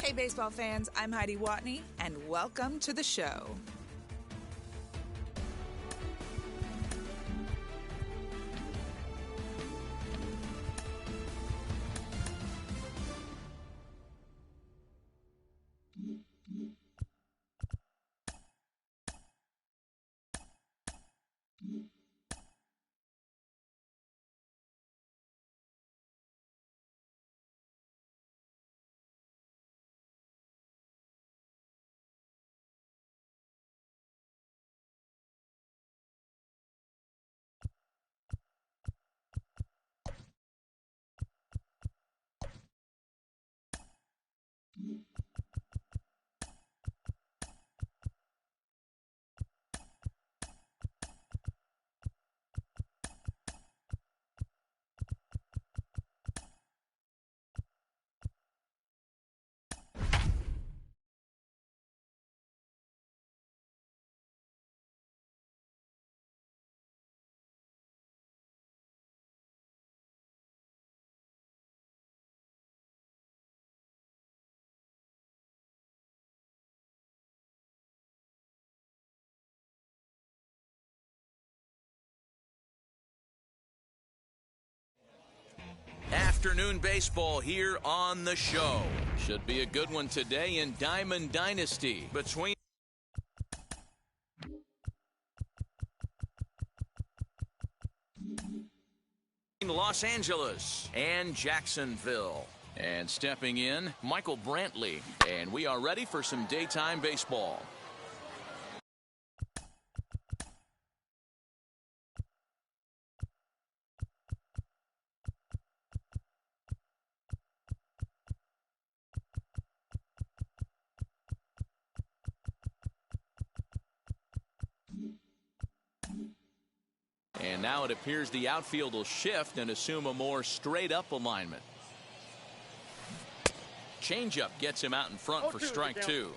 Hey, baseball fans, I'm Heidi Watney, and welcome to the show. Afternoon baseball here on the show. Should be a good one today in Diamond Dynasty between Los Angeles and Jacksonville. And stepping in, Michael Brantley. And we are ready for some daytime baseball. And now it appears the outfield will shift and assume a more straight-up alignment. Changeup gets him out in front for strike two.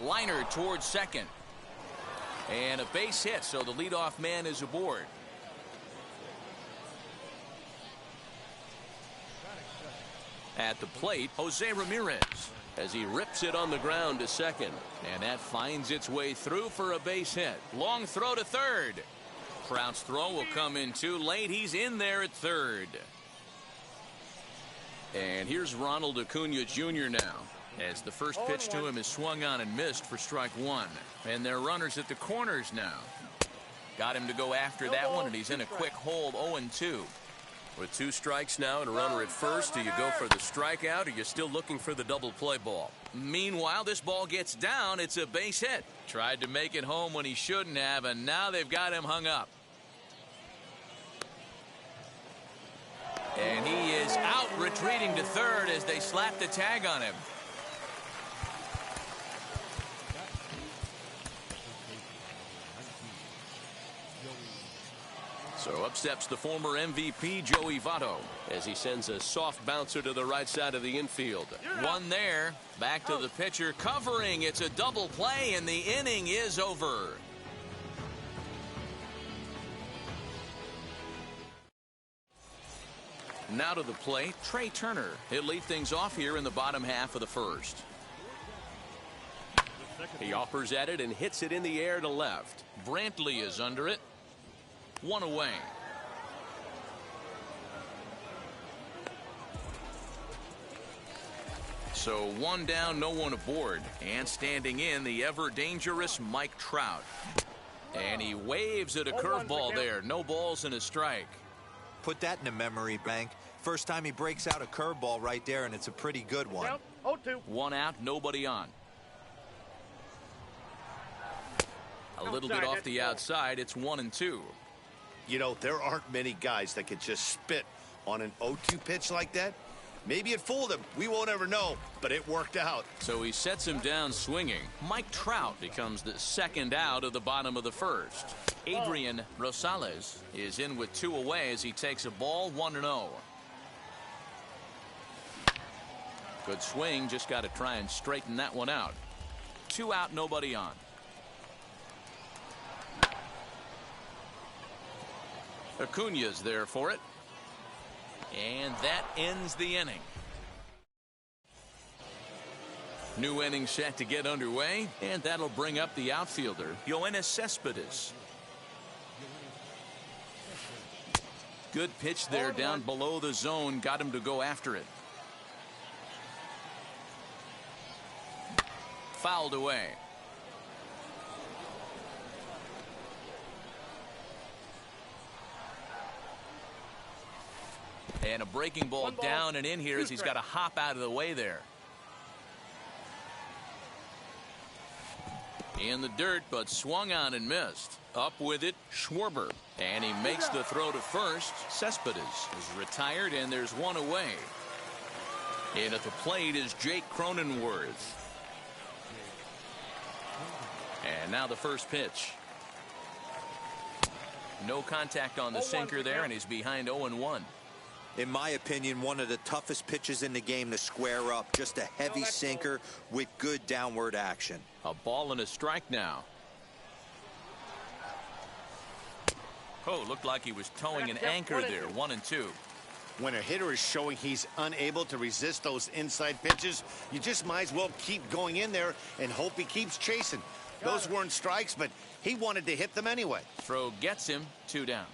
Liner towards second. And a base hit, so the leadoff man is aboard. At the plate, Jose Ramirez, as he rips it on the ground to second. And that finds its way through for a base hit. Long throw to third. Trout's throw will come in too late. He's in there at third. And here's Ronald Acuna Jr. now, as the first pitch to him is swung on and missed for strike one. And they're runners at the corners now. Got him to go after that one, and he's in a quick hold, 0-2. With two strikes now and a runner at first, do you go for the strikeout, or are you still looking for the double play ball? Meanwhile, this ball gets down. It's a base hit. Tried to make it home when he shouldn't have, and now they've got him hung up. And he is out, retreating to third as they slap the tag on him. So up steps the former MVP Joey Votto as he sends a soft bouncer to the right side of the infield. One there. Back to the pitcher covering. It's a double play and the inning is over. Now to the plate, Trey Turner. He'll lead things off here in the bottom half of the first. He offers at it and hits it in the air to left. Brantley is under it. One away. So one down, no one aboard. And standing in, the ever-dangerous Mike Trout. And he waves at a curveball there. No balls and a strike. Put that in a memory bank. First time he breaks out a curveball right there, and it's a pretty good one. 0-2. One out, nobody on. A little bit off the outside. It's 1-2. You know, there aren't many guys that could just spit on an 0-2 pitch like that. Maybe it fooled him. We won't ever know, but it worked out. So he sets him down swinging. Mike Trout becomes the second out of the bottom of the first. Adrian Rosales is in with two away as he takes a ball, 1-0. Good swing, just got to try and straighten that one out. Two out, nobody on. Acuna's there for it. And that ends the inning. New inning set to get underway, and that'll bring up the outfielder, Yoenis Cespedes. Good pitch there down below the zone, got him to go after it. Fouled away. And a breaking ball down and in here as he's got to hop out of the way there. In the dirt, but swung on and missed. Up with it, Schwarber. And he makes the throw to first. Cespedes is retired, and there's one away. And at the plate is Jake Cronenworth. And now the first pitch. No contact on the sinker there, and he's behind 0-1. In my opinion, one of the toughest pitches in the game to square up. Just a heavy sinker with good downward action. A ball and a strike now. Oh, looked like he was towing an anchor there. 1-2. When a hitter is showing he's unable to resist those inside pitches, you just might as well keep going in there and hope he keeps chasing. Those weren't strikes, but he wanted to hit them anyway. Throw gets him, 2 down.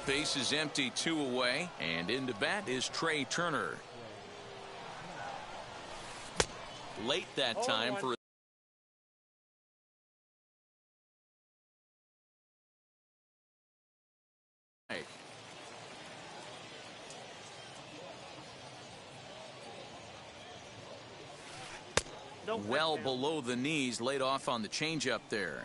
Base is empty, 2 away, and into bat is Trey Turner. Late that time for well below the knees, laid off on the changeup there.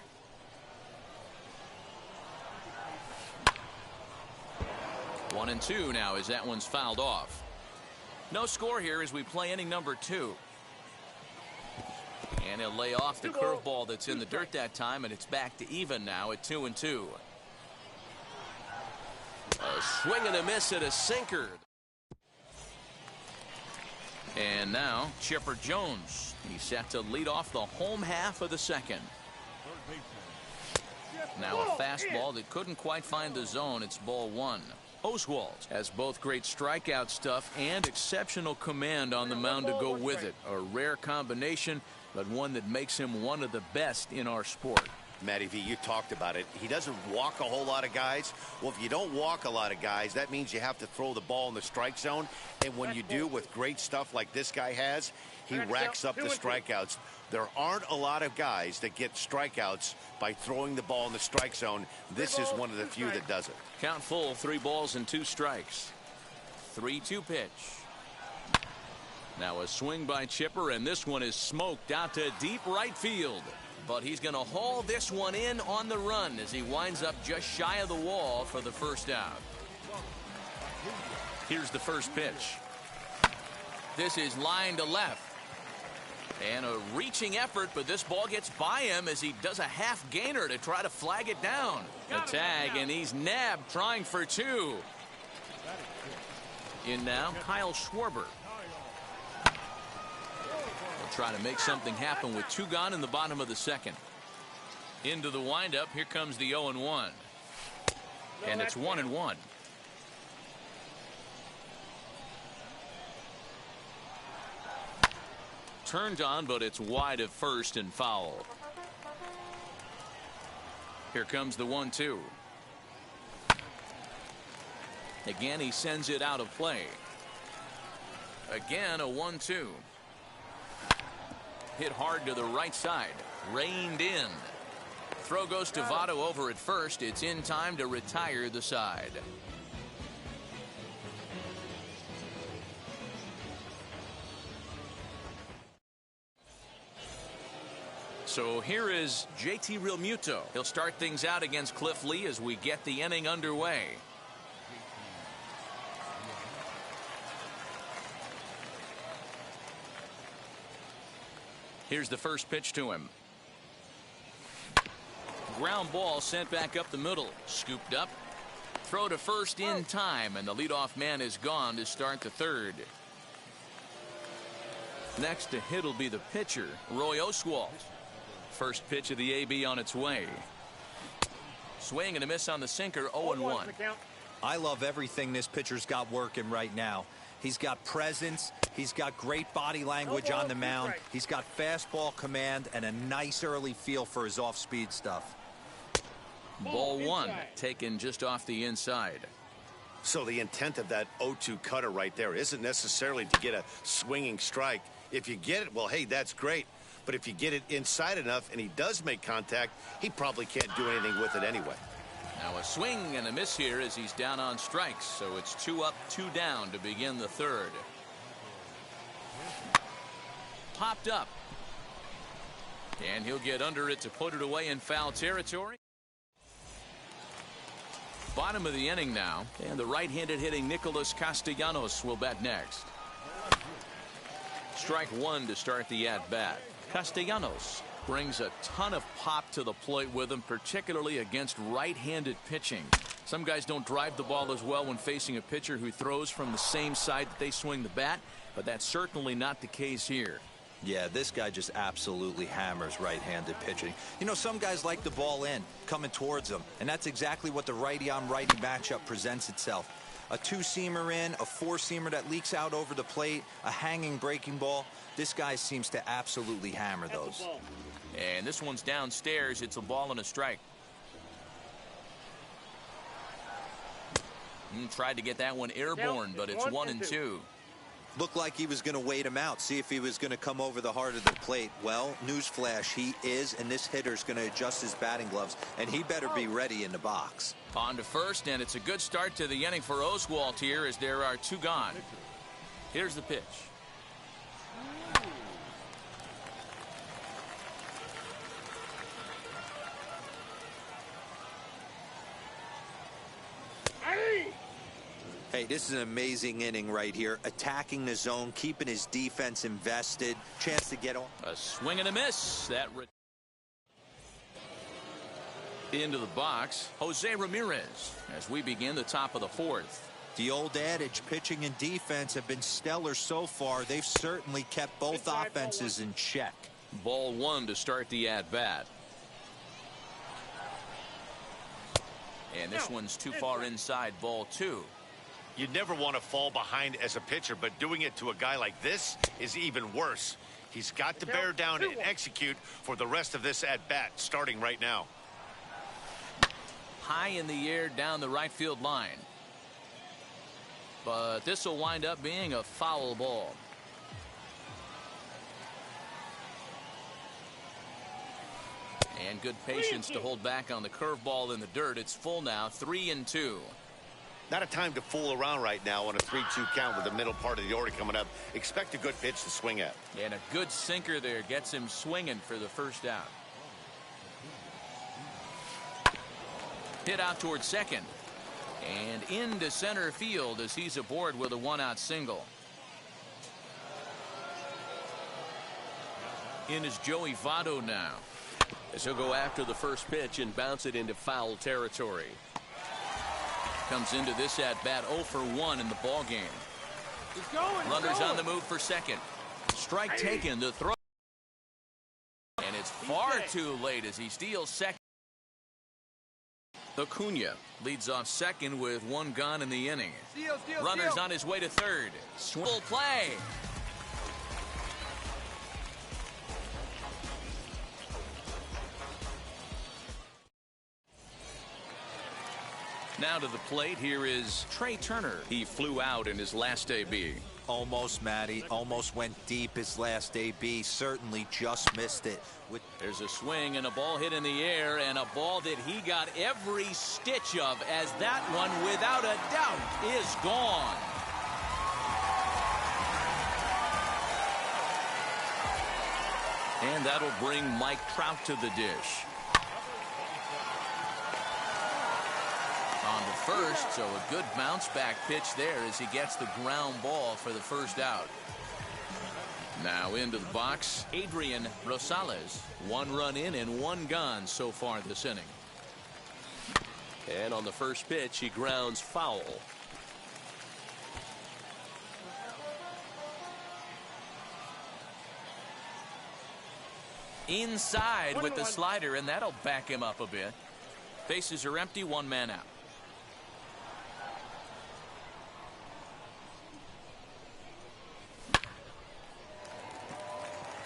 One and two now as that one's fouled off. No score here as we play inning number 2. And he'll lay off the curveball that's in the dirt that time, and it's back to even now at 2-2. A swing and a miss at a sinker. And now Chipper Jones. He's set to lead off the home half of the second. Now a fastball that couldn't quite find the zone. It's ball 1. Oswalt has both great strikeout stuff and exceptional command on the mound to go with it. A rare combination, but one that makes him one of the best in our sport. Matty V, you talked about it. He doesn't walk a whole lot of guys. Well, if you don't walk a lot of guys, that means you have to throw the ball in the strike zone. And when you do with great stuff like this guy has, he racks up the strikeouts. There aren't a lot of guys that get strikeouts by throwing the ball in the strike zone. This is one of the few that does it. Count full, 3 balls and 2 strikes. 3-2 pitch. Now a swing by Chipper, and this one is smoked out to deep right field. But he's going to haul this one in on the run as he winds up just shy of the wall for the first out. Here's the first pitch. This is line to left. And a reaching effort, but this ball gets by him as he does a half gainer to try to flag it down. A tag, and he's nabbed trying for 2. In now, Kyle Schwarber. Try to make something happen with 2 gone in the bottom of the second. Into the windup. Here comes the 0-1. And it's 1-1. Turned on, but it's wide of first and foul. Here comes the 1-2. Again, he sends it out of play. Again, a 1-2. Hit hard to the right side. Reined in. Throw goes to Votto over at first. It's in time to retire the side. So here is JT Realmuto. He'll start things out against Cliff Lee as we get the inning underway. Here's the first pitch to him. Ground ball sent back up the middle. Scooped up. Throw to first in time, and the leadoff man is gone to start the third. Next to hit will be the pitcher, Roy Oswalt. First pitch of the AB on its way. Swing and a miss on the sinker, 0-1. I love everything this pitcher's got working right now. He's got presence. He's got great body language on the mound. He's got fastball command and a nice early feel for his off-speed stuff. Ball one, taken just off the inside. So the intent of that 0-2 cutter right there isn't necessarily to get a swinging strike. If you get it, well, hey, that's great. But if you get it inside enough and he does make contact, he probably can't do anything with it anyway. Now a swing and a miss here as he's down on strikes. So it's 2 up, 2 down to begin the third. Popped up. And he'll get under it to put it away in foul territory. Bottom of the inning now. And the right-handed hitting Nicholas Castellanos will bat next. Strike one to start the at-bat. Castellanos brings a ton of pop to the plate with him, particularly against right-handed pitching. Some guys don't drive the ball as well when facing a pitcher who throws from the same side that they swing the bat, but that's certainly not the case here. Yeah, this guy just absolutely hammers right-handed pitching. You know, some guys like the ball in, coming towards them, and that's exactly what the righty-on-righty matchup presents itself. A two-seamer in, a four-seamer that leaks out over the plate, a hanging breaking ball. This guy seems to absolutely hammer those. And this one's downstairs. It's a ball and a strike. Tried to get that one airborne, but it's 1-2. Looked like he was going to wait him out, see if he was going to come over the heart of the plate. Well, newsflash, he is, and this hitter's going to adjust his batting gloves, and he better be ready in the box. On to first, and it's a good start to the inning for Oswalt here as there are 2 gone. Here's the pitch. Hey, this is an amazing inning right here. Attacking the zone, keeping his defense invested. Chance to get on. A swing and a miss. That into the box, Jose Ramirez, as we begin the top of the fourth. The old adage, pitching and defense have been stellar so far. They've certainly kept both offenses in check. Ball one to start the at-bat. And this one's too far inside, ball two. You never want to fall behind as a pitcher, but doing it to a guy like this is even worse. He's got to bear down and execute for the rest of this at-bat, starting right now. High in the air down the right field line. But this will wind up being a foul ball. And good patience to hold back on the curveball in the dirt. It's full now, 3-2. Not a time to fool around right now on a 3-2 count with the middle part of the order coming up. Expect a good pitch to swing at. And a good sinker there gets him swinging for the first out. Hit out towards second. And into center field as he's aboard with a one-out single. In is Joey Votto now, as he'll go after the first pitch and bounce it into foul territory. Comes into this at bat 0 for 1 in the ball game. Runners on the move for second. Strike taken to throw. And it's far too late as he steals second. Acuna leads off second with one gone in the inning. Runners on his way to third. Swivel play. Now to the plate, here is Trey Turner. He flew out in his last AB. Almost, Matty. Almost went deep his last AB. Certainly just missed it. There's a swing and a ball hit in the air, and a ball that he got every stitch of, as that one, without a doubt, is gone. And that'll bring Mike Trout to the dish. On the first, so a good bounce back pitch there as he gets the ground ball for the first out. Now into the box, Adrian Rosales. One run in and one gone so far this inning. And on the first pitch, he grounds foul. Inside with the slider, and that'll back him up a bit. Bases are empty, one man out.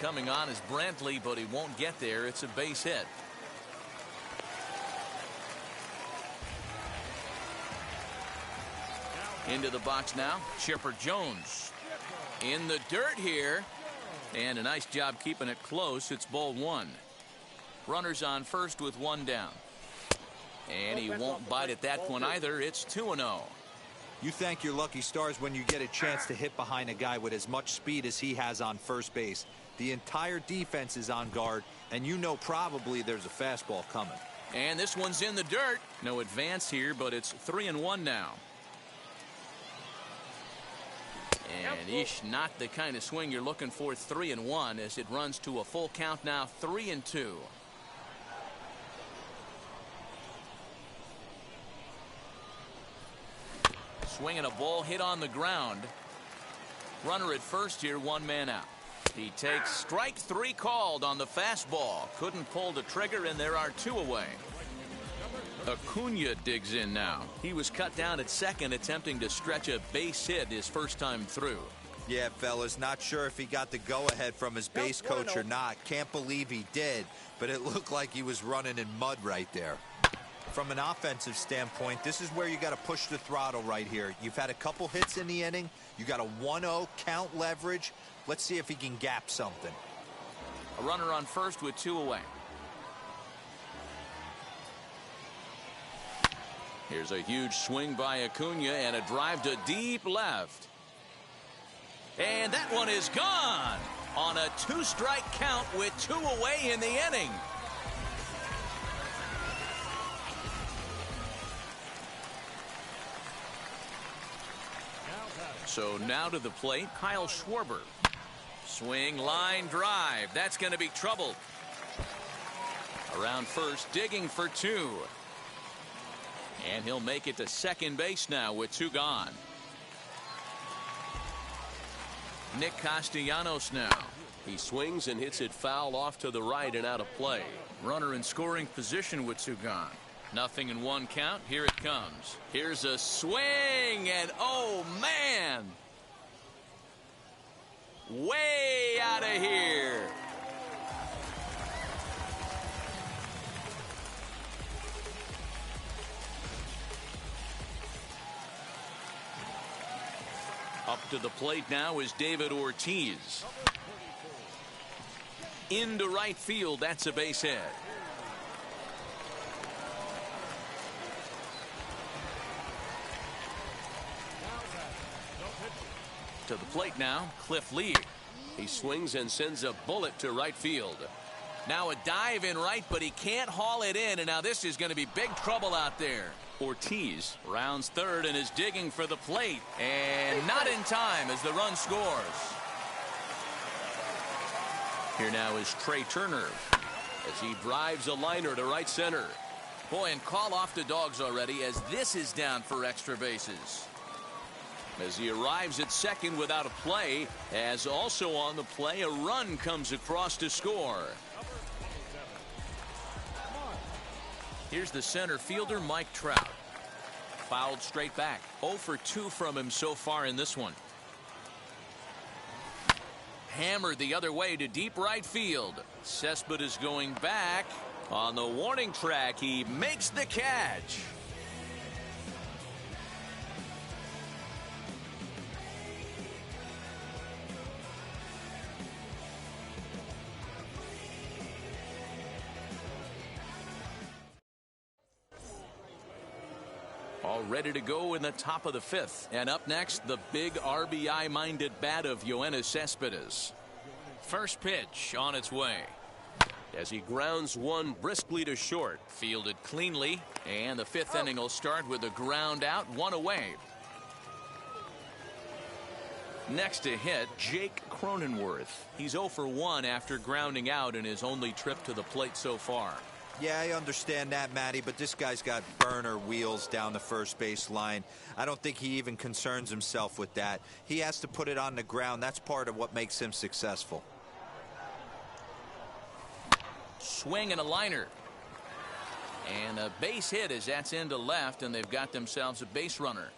coming on is Brantley, but he won't get there. It's a base hit. Into the box now, Chipper Jones. In the dirt here. And a nice job keeping it close. It's ball one. Runners on first with one down. And he won't bite at that one either. It's 2-0. You thank your lucky stars when you get a chance to hit behind a guy with as much speed as he has on first base. The entire defense is on guard, and you know probably there's a fastball coming. And this one's in the dirt. No advance here, but it's 3-1 now. And not the kind of swing you're looking for. 3-1 as it runs to a full count now. 3-2. Swinging a ball hit on the ground. Runner at first here, one man out. He takes strike three called on the fastball. Couldn't pull the trigger, and there are two away. Acuna digs in now. He was cut down at second, attempting to stretch a base hit his first time through. Yeah, fellas, not sure if he got the go-ahead from his base coach or not. Can't believe he did, but it looked like he was running in mud right there. From an offensive standpoint, this is where you got to push the throttle right here. You've had a couple hits in the inning. You got a 1-0 count leverage. Let's see if he can gap something. A runner on first with two away. Here's a huge swing by Acuna and a drive to deep left. And that one is gone on a two-strike count with two away in the inning. So now to the plate, Kyle Schwarber. Swing, line, drive. That's going to be trouble. Around first, digging for two. And he'll make it to second base now with two gone. Nick Castellanos now. He swings and hits it foul off to the right and out of play. Runner in scoring position with two gone. Nothing in one count. Here it comes. Here's a swing, and oh man, way out of here. Up to the plate now is David Ortiz. Into right field. That's a base hit. To the plate now, Cliff Lee. He swings and sends a bullet to right field. Now a dive in right, but he can't haul it in, and now this is going to be big trouble out there. Ortiz rounds third and is digging for the plate, and not in time as the run scores. Here now is Trey Turner as he drives a liner to right center. Boy, and call off the dogs already as this is down for extra bases. As he arrives at second without a play, as also on the play, a run comes across to score. Here's the center fielder, Mike Trout. Fouled straight back. 0 for 2 from him so far in this one. Hammered the other way to deep right field. Cespedes going back. On the warning track, he makes the catch. All ready to go in the top of the fifth. And up next, the big RBI-minded bat of Yoenis Cespedes. First pitch on its way. As he grounds one briskly to short. Fielded cleanly. And the fifth inning will start with a ground out, one away. Next to hit, Jake Cronenworth. He's 0 for 1 after grounding out in his only trip to the plate so far. Yeah, I understand that, Matty, but this guy's got burner wheels down the first base line. I don't think he even concerns himself with that. He has to put it on the ground. That's part of what makes him successful. Swing and a liner. And a base hit as that's into left, and they've got themselves a base runner.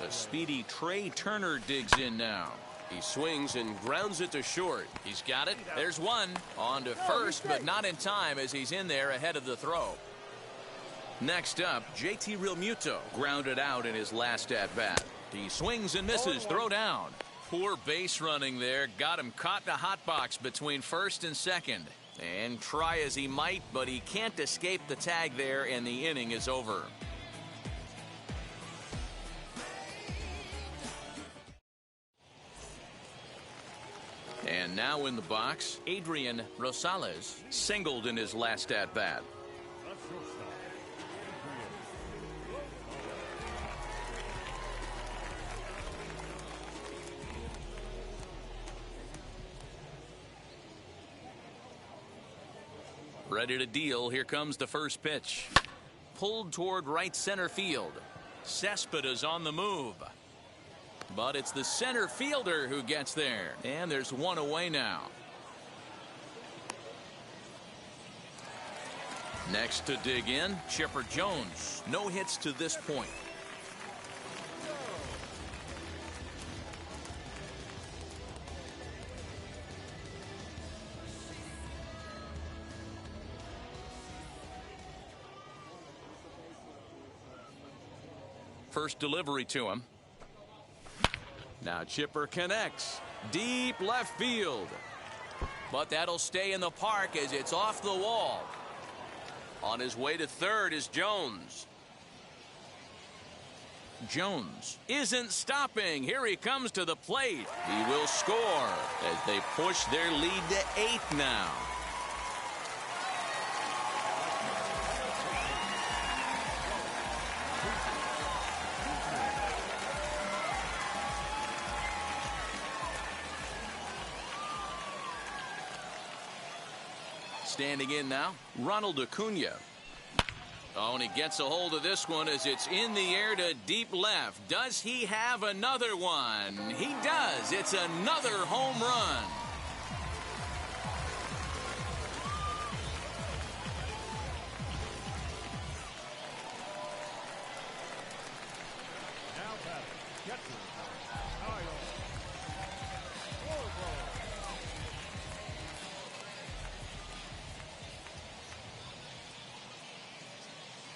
The speedy Trey Turner digs in now. He swings and grounds it to short. He's got it. There's one. On to first, but not in time as he's in there ahead of the throw. Next up, JT Realmuto grounded out in his last at-bat. He swings and misses. Throw down. Poor base running there. Got him caught in a hot box between first and second. And try as he might, but he can't escape the tag there, and the inning is over. And now in the box, Adrian Rosales singled in his last at-bat. Ready to deal. Here comes the first pitch. Pulled toward right center field. Cespedes on the move. But it's the center fielder who gets there. And there's one away now. Next to dig in, Chipper Jones. No hits to this point. First delivery to him. Now Chipper connects. Deep left field. But that'll stay in the park as it's off the wall. On his way to third is Jones. Jones isn't stopping. Here he comes to the plate. He will score as they push their lead to 8 now. Standing in now, Ronald Acuna. Oh, and he gets a hold of this one as it's in the air to deep left. Does he have another one? He does. It's another home run.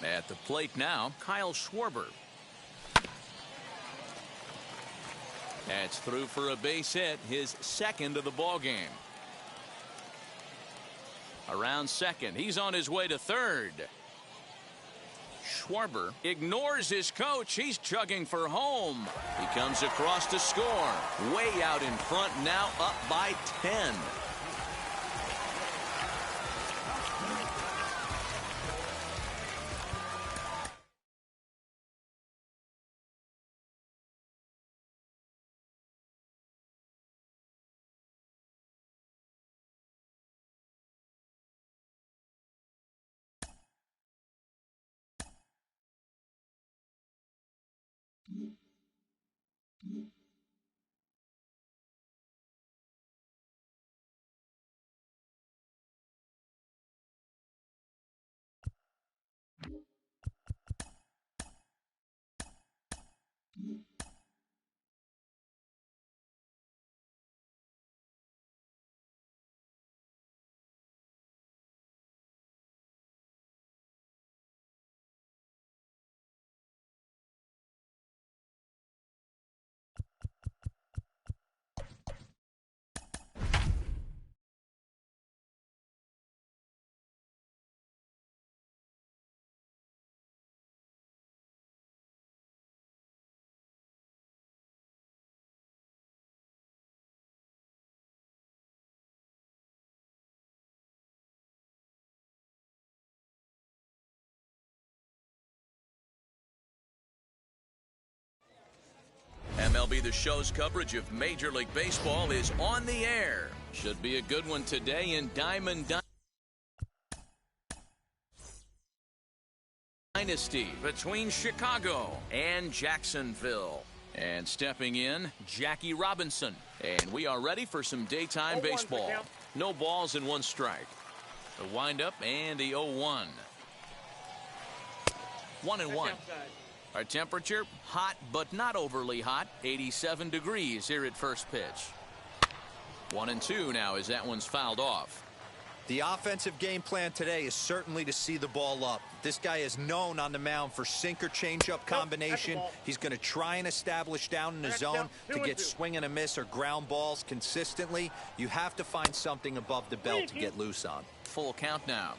At the plate now, Kyle Schwarber. That's through for a base hit, his second of the ball game. Around second, he's on his way to third. Schwarber ignores his coach. He's chugging for home. He comes across to score. Way out in front now, up by 10. MLB The Show's coverage of Major League Baseball is on the air. Should be a good one today in Diamond Dynasty between Chicago and Jacksonville. And stepping in, Jackie Robinson. And we are ready for some daytime baseball. No balls and 1 strike. The windup and the 0-1. 1-1. Our temperature, hot but not overly hot, 87 degrees here at first pitch. 1-2 now as that one's fouled off. The offensive game plan today is certainly to see the ball up. This guy is known on the mound for sinker changeup combination. He's going to try and establish down in the zone to get swing and a miss or ground balls consistently. You have to find something above the belt to get loose on. Full count now.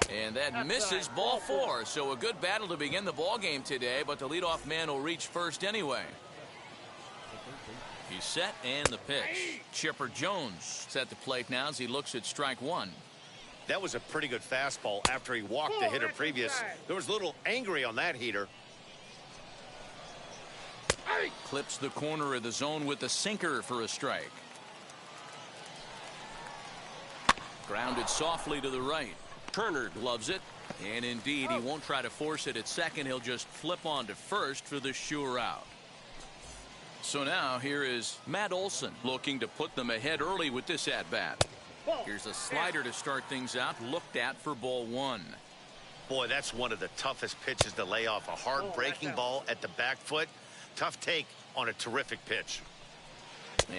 And that misses, ball 4. So a good battle to begin the ball game today, but the leadoff man will reach first anyway. He's set and the pitch. Chipper Jones at the plate now as he looks at strike 1. That was a pretty good fastball after he walked the hitter previous. There was a little angry on that heater. Clips the corner of the zone with the sinker for a strike. Grounded softly to the right. Turner gloves it, and indeed he won't try to force it at second. He'll just flip on to first for the sure out. So now here is Matt Olson looking to put them ahead early with this at bat. Here's a slider to start things out, looked at for ball 1. Boy, that's one of the toughest pitches to lay off. A hard breaking ball at the back foot. Tough take on a terrific pitch.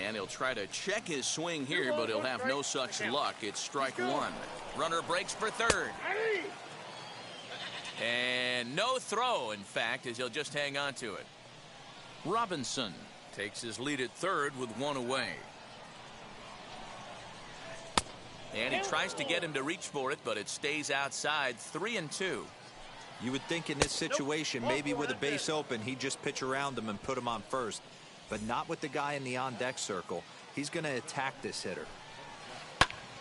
And he'll try to check his swing here, but he'll have no such luck. It's strike 1. Runner breaks for third. And no throw, in fact, as he'll just hang on to it. Robinson takes his lead at third with 1 away. And he tries to get him to reach for it, but it stays outside. 3-2. You would think in this situation, maybe with a base open, he'd just pitch around him and put him on first. But not with the guy in the on-deck circle. He's going to attack this hitter.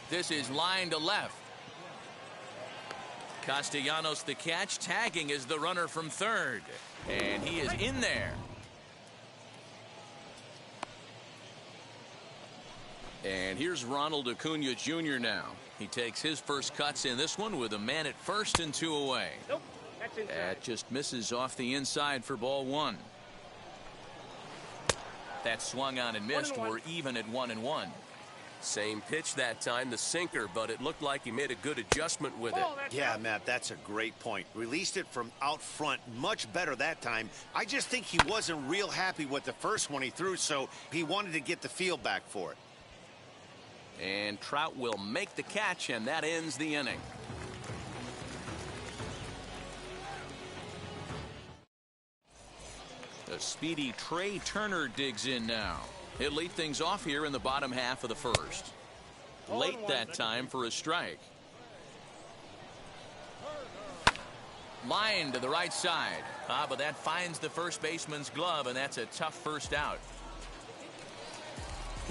This is line to left. Castellanos the catch, tagging is the runner from third. And he is in there. And here's Ronald Acuna Jr. now. He takes his first cuts in this one with a man at first and 2 away. Nope, that's inside. That just misses off the inside for ball 1. That swung on and missed. We're even at 1-1. Same pitch that time, the sinker, but it looked like he made a good adjustment with it. Yeah, Matt, that's a great point. Released it from out front much better that time. I just think he wasn't real happy with the first one he threw, so he wanted to get the feel back for it. And Trout will make the catch, and that ends the inning. The speedy Trey Turner digs in now. He'll lead things off here in the bottom half of the first. Late that time for a strike. Line to the right side. But that finds the first baseman's glove, and that's a tough first out.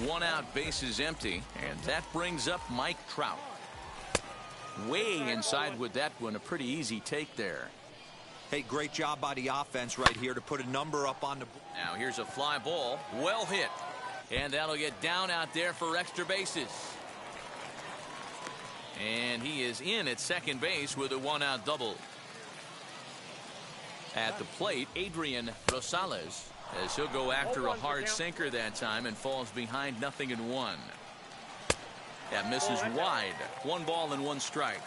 1 out, bases empty, and that brings up Mike Trout. Way inside with that one, a pretty easy take there. Hey, great job by the offense right here to put a number up on the board. Now here's a fly ball, well hit, and that'll get down out there for extra bases. And he is in at second base with a 1 out double. At the plate, Adrian Rosales, as he'll go after a hard sinker that time and falls behind 0-1. That misses wide. 1 ball and 1 strike.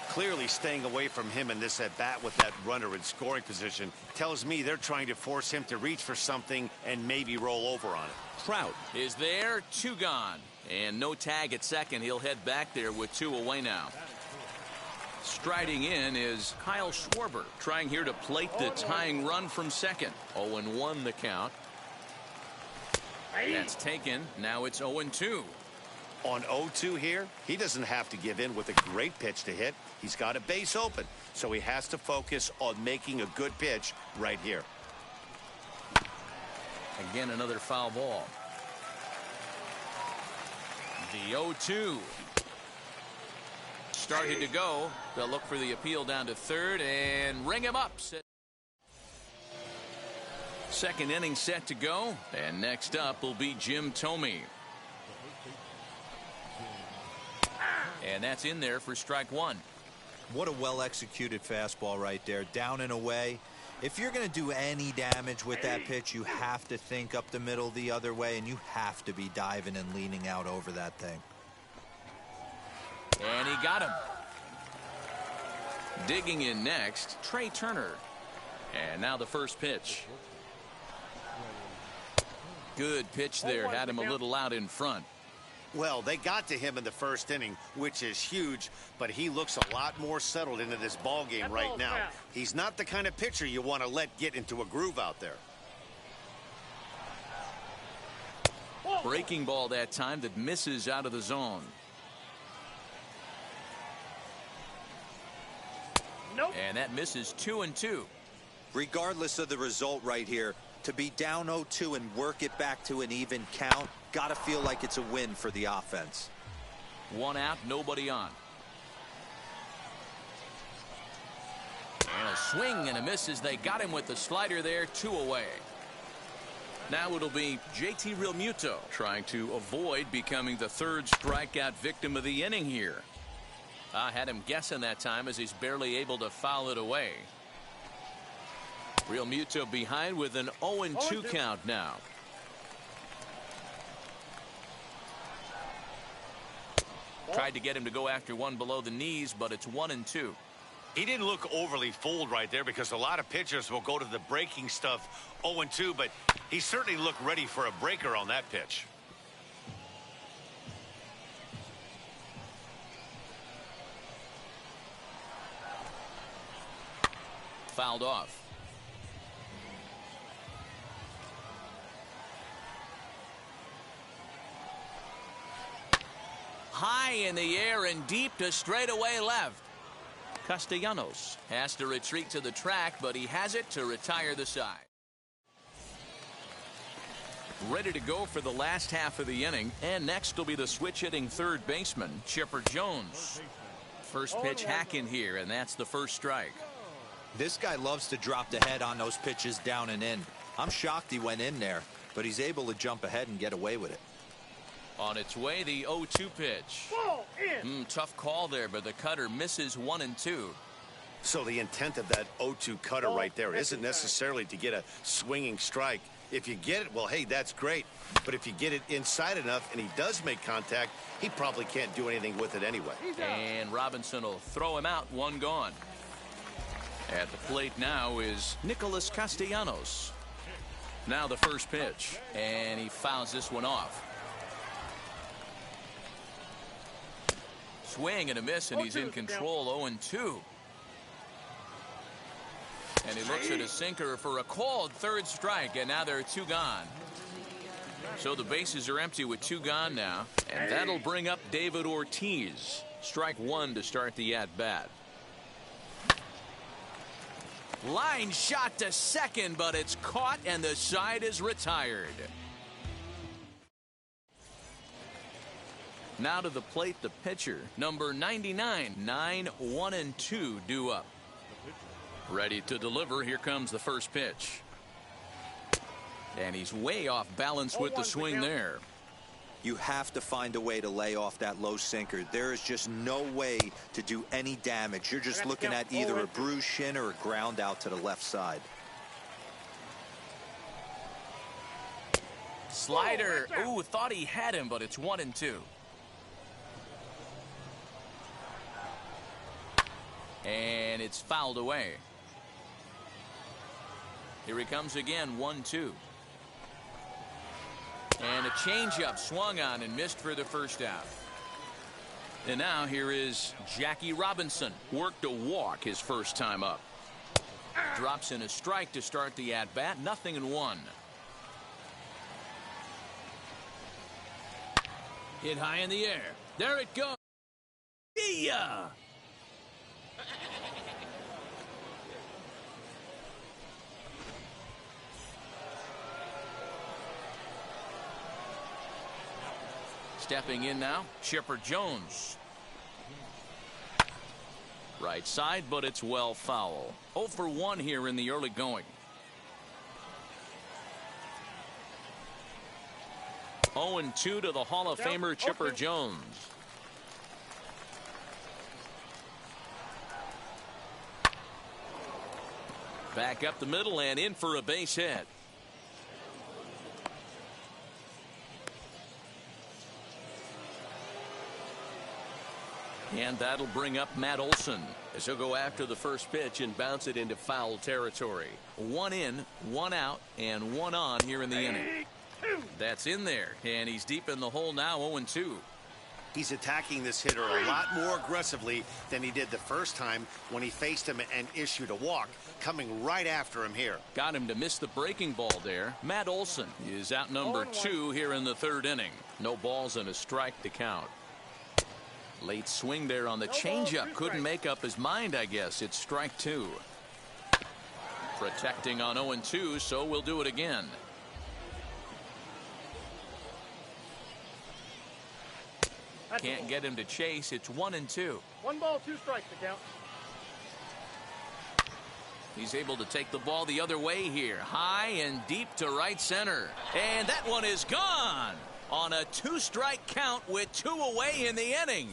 Clearly staying away from him in this at bat with that runner in scoring position tells me they're trying to force him to reach for something and maybe roll over on it. Trout is there, 2 gone, and no tag at second. He'll head back there with 2 away now. Striding in is Kyle Schwarber, trying here to plate the tying run from second. 0-1 the count. That's taken. Now it's 0-2. On 0-2 here, he doesn't have to give in with a great pitch to hit. He's got a base open, so he has to focus on making a good pitch right here. Again, another foul ball. The 0-2. Started to go. They'll look for the appeal down to third and ring him up. Second inning set to go, and next up will be Jim Thome. And that's in there for strike 1. What a well-executed fastball right there, down and away. If you're going to do any damage with that pitch, you have to think up the middle the other way, and you have to be diving and leaning out over that thing. And he got him. Digging in next, Trey Turner. And now the first pitch. Good pitch there. Had him a little out in front. Well, they got to him in the first inning, which is huge, but he looks a lot more settled into this ball game right now. He's not the kind of pitcher you want to let get into a groove out there. Breaking ball that time that misses out of the zone. Nope. And that misses 2-2. Regardless of the result right here, to be down 0-2 and work it back to an even count, gotta feel like it's a win for the offense. One out, nobody on. And a swing and a miss as they got him with the slider there, 2 away. Now it'll be JT Realmuto trying to avoid becoming the third strikeout victim of the inning here. I had him guessing that time as he's barely able to foul it away. Realmuto behind with an 0-2 count now. Tried to get him to go after one below the knees, but it's 1-2. He didn't look overly fooled right there because a lot of pitchers will go to the breaking stuff 0-2, but he certainly looked ready for a breaker on that pitch. Fouled off. High in the air and deep to straightaway left. Castellanos has to retreat to the track, but he has it to retire the side. Ready to go for the last half of the inning, and next will be the switch-hitting third baseman, Chipper Jones. First pitch hack in here, and that's the first strike. This guy loves to drop the head on those pitches down and in. I'm shocked he went in there, but he's able to jump ahead and get away with it. On its way, the 0-2 pitch. Tough call there, but the cutter misses 1-2. So the intent of that 0-2 cutter right there isn't necessarily to get a swinging strike. If you get it, well, hey, that's great. But if you get it inside enough and he does make contact, he probably can't do anything with it anyway. And Robinson will throw him out, one gone. At the plate now is Nicholas Castellanos. Now the first pitch, and he fouls this one off. Swing and a miss, and he's in control. 0-2. And he looks at a sinker for a called third strike, and now there are 2 gone. So the bases are empty with 2 gone now, and that'll bring up David Ortiz. Strike 1 to start the at-bat. Line shot to second, but it's caught, and the side is retired. Now to the plate, the pitcher, number 99. 9-1-2 due up. Ready to deliver. Here comes the first pitch. And he's way off balance with the swing there. You have to find a way to lay off that low sinker. There is just no way to do any damage. You're just looking at either a bruised shin or a ground out to the left side. Slider. Ooh, thought he had him, but it's 1-2. And it's fouled away. Here he comes again, 1-2. And a changeup swung on and missed for the first out. And now here is Jackie Robinson. Worked a walk his first time up. Drops in a strike to start the at-bat. 0-1. Hit high in the air. There it goes. See ya! Stepping in now, Chipper Jones. Right side, but it's well foul. 0-for-1 here in the early going. 0-2 to the Hall of Famer Chipper Jones. Back up the middle and in for a base hit. And that'll bring up Matt Olson, as he'll go after the first pitch and bounce it into foul territory. 1 in, 1 out, and 1 on here in the inning. That's in there, and he's deep in the hole now, 0-2. He's attacking this hitter a lot more aggressively than he did the first time when he faced him and issued a walk, coming right after him here. Got him to miss the breaking ball there. Matt Olson is out number 2 here in the 3rd inning. No balls and a strike to count. Late swing there on the changeup. Couldn't make up his mind, I guess. It's strike 2. Protecting on 0-2, so we'll do it again. Can't get him to chase. It's 1-2. 1 ball, 2 strikes to count. He's able to take the ball the other way here. High and deep to right center. And that one is gone on a 2-strike count with 2 away in the inning.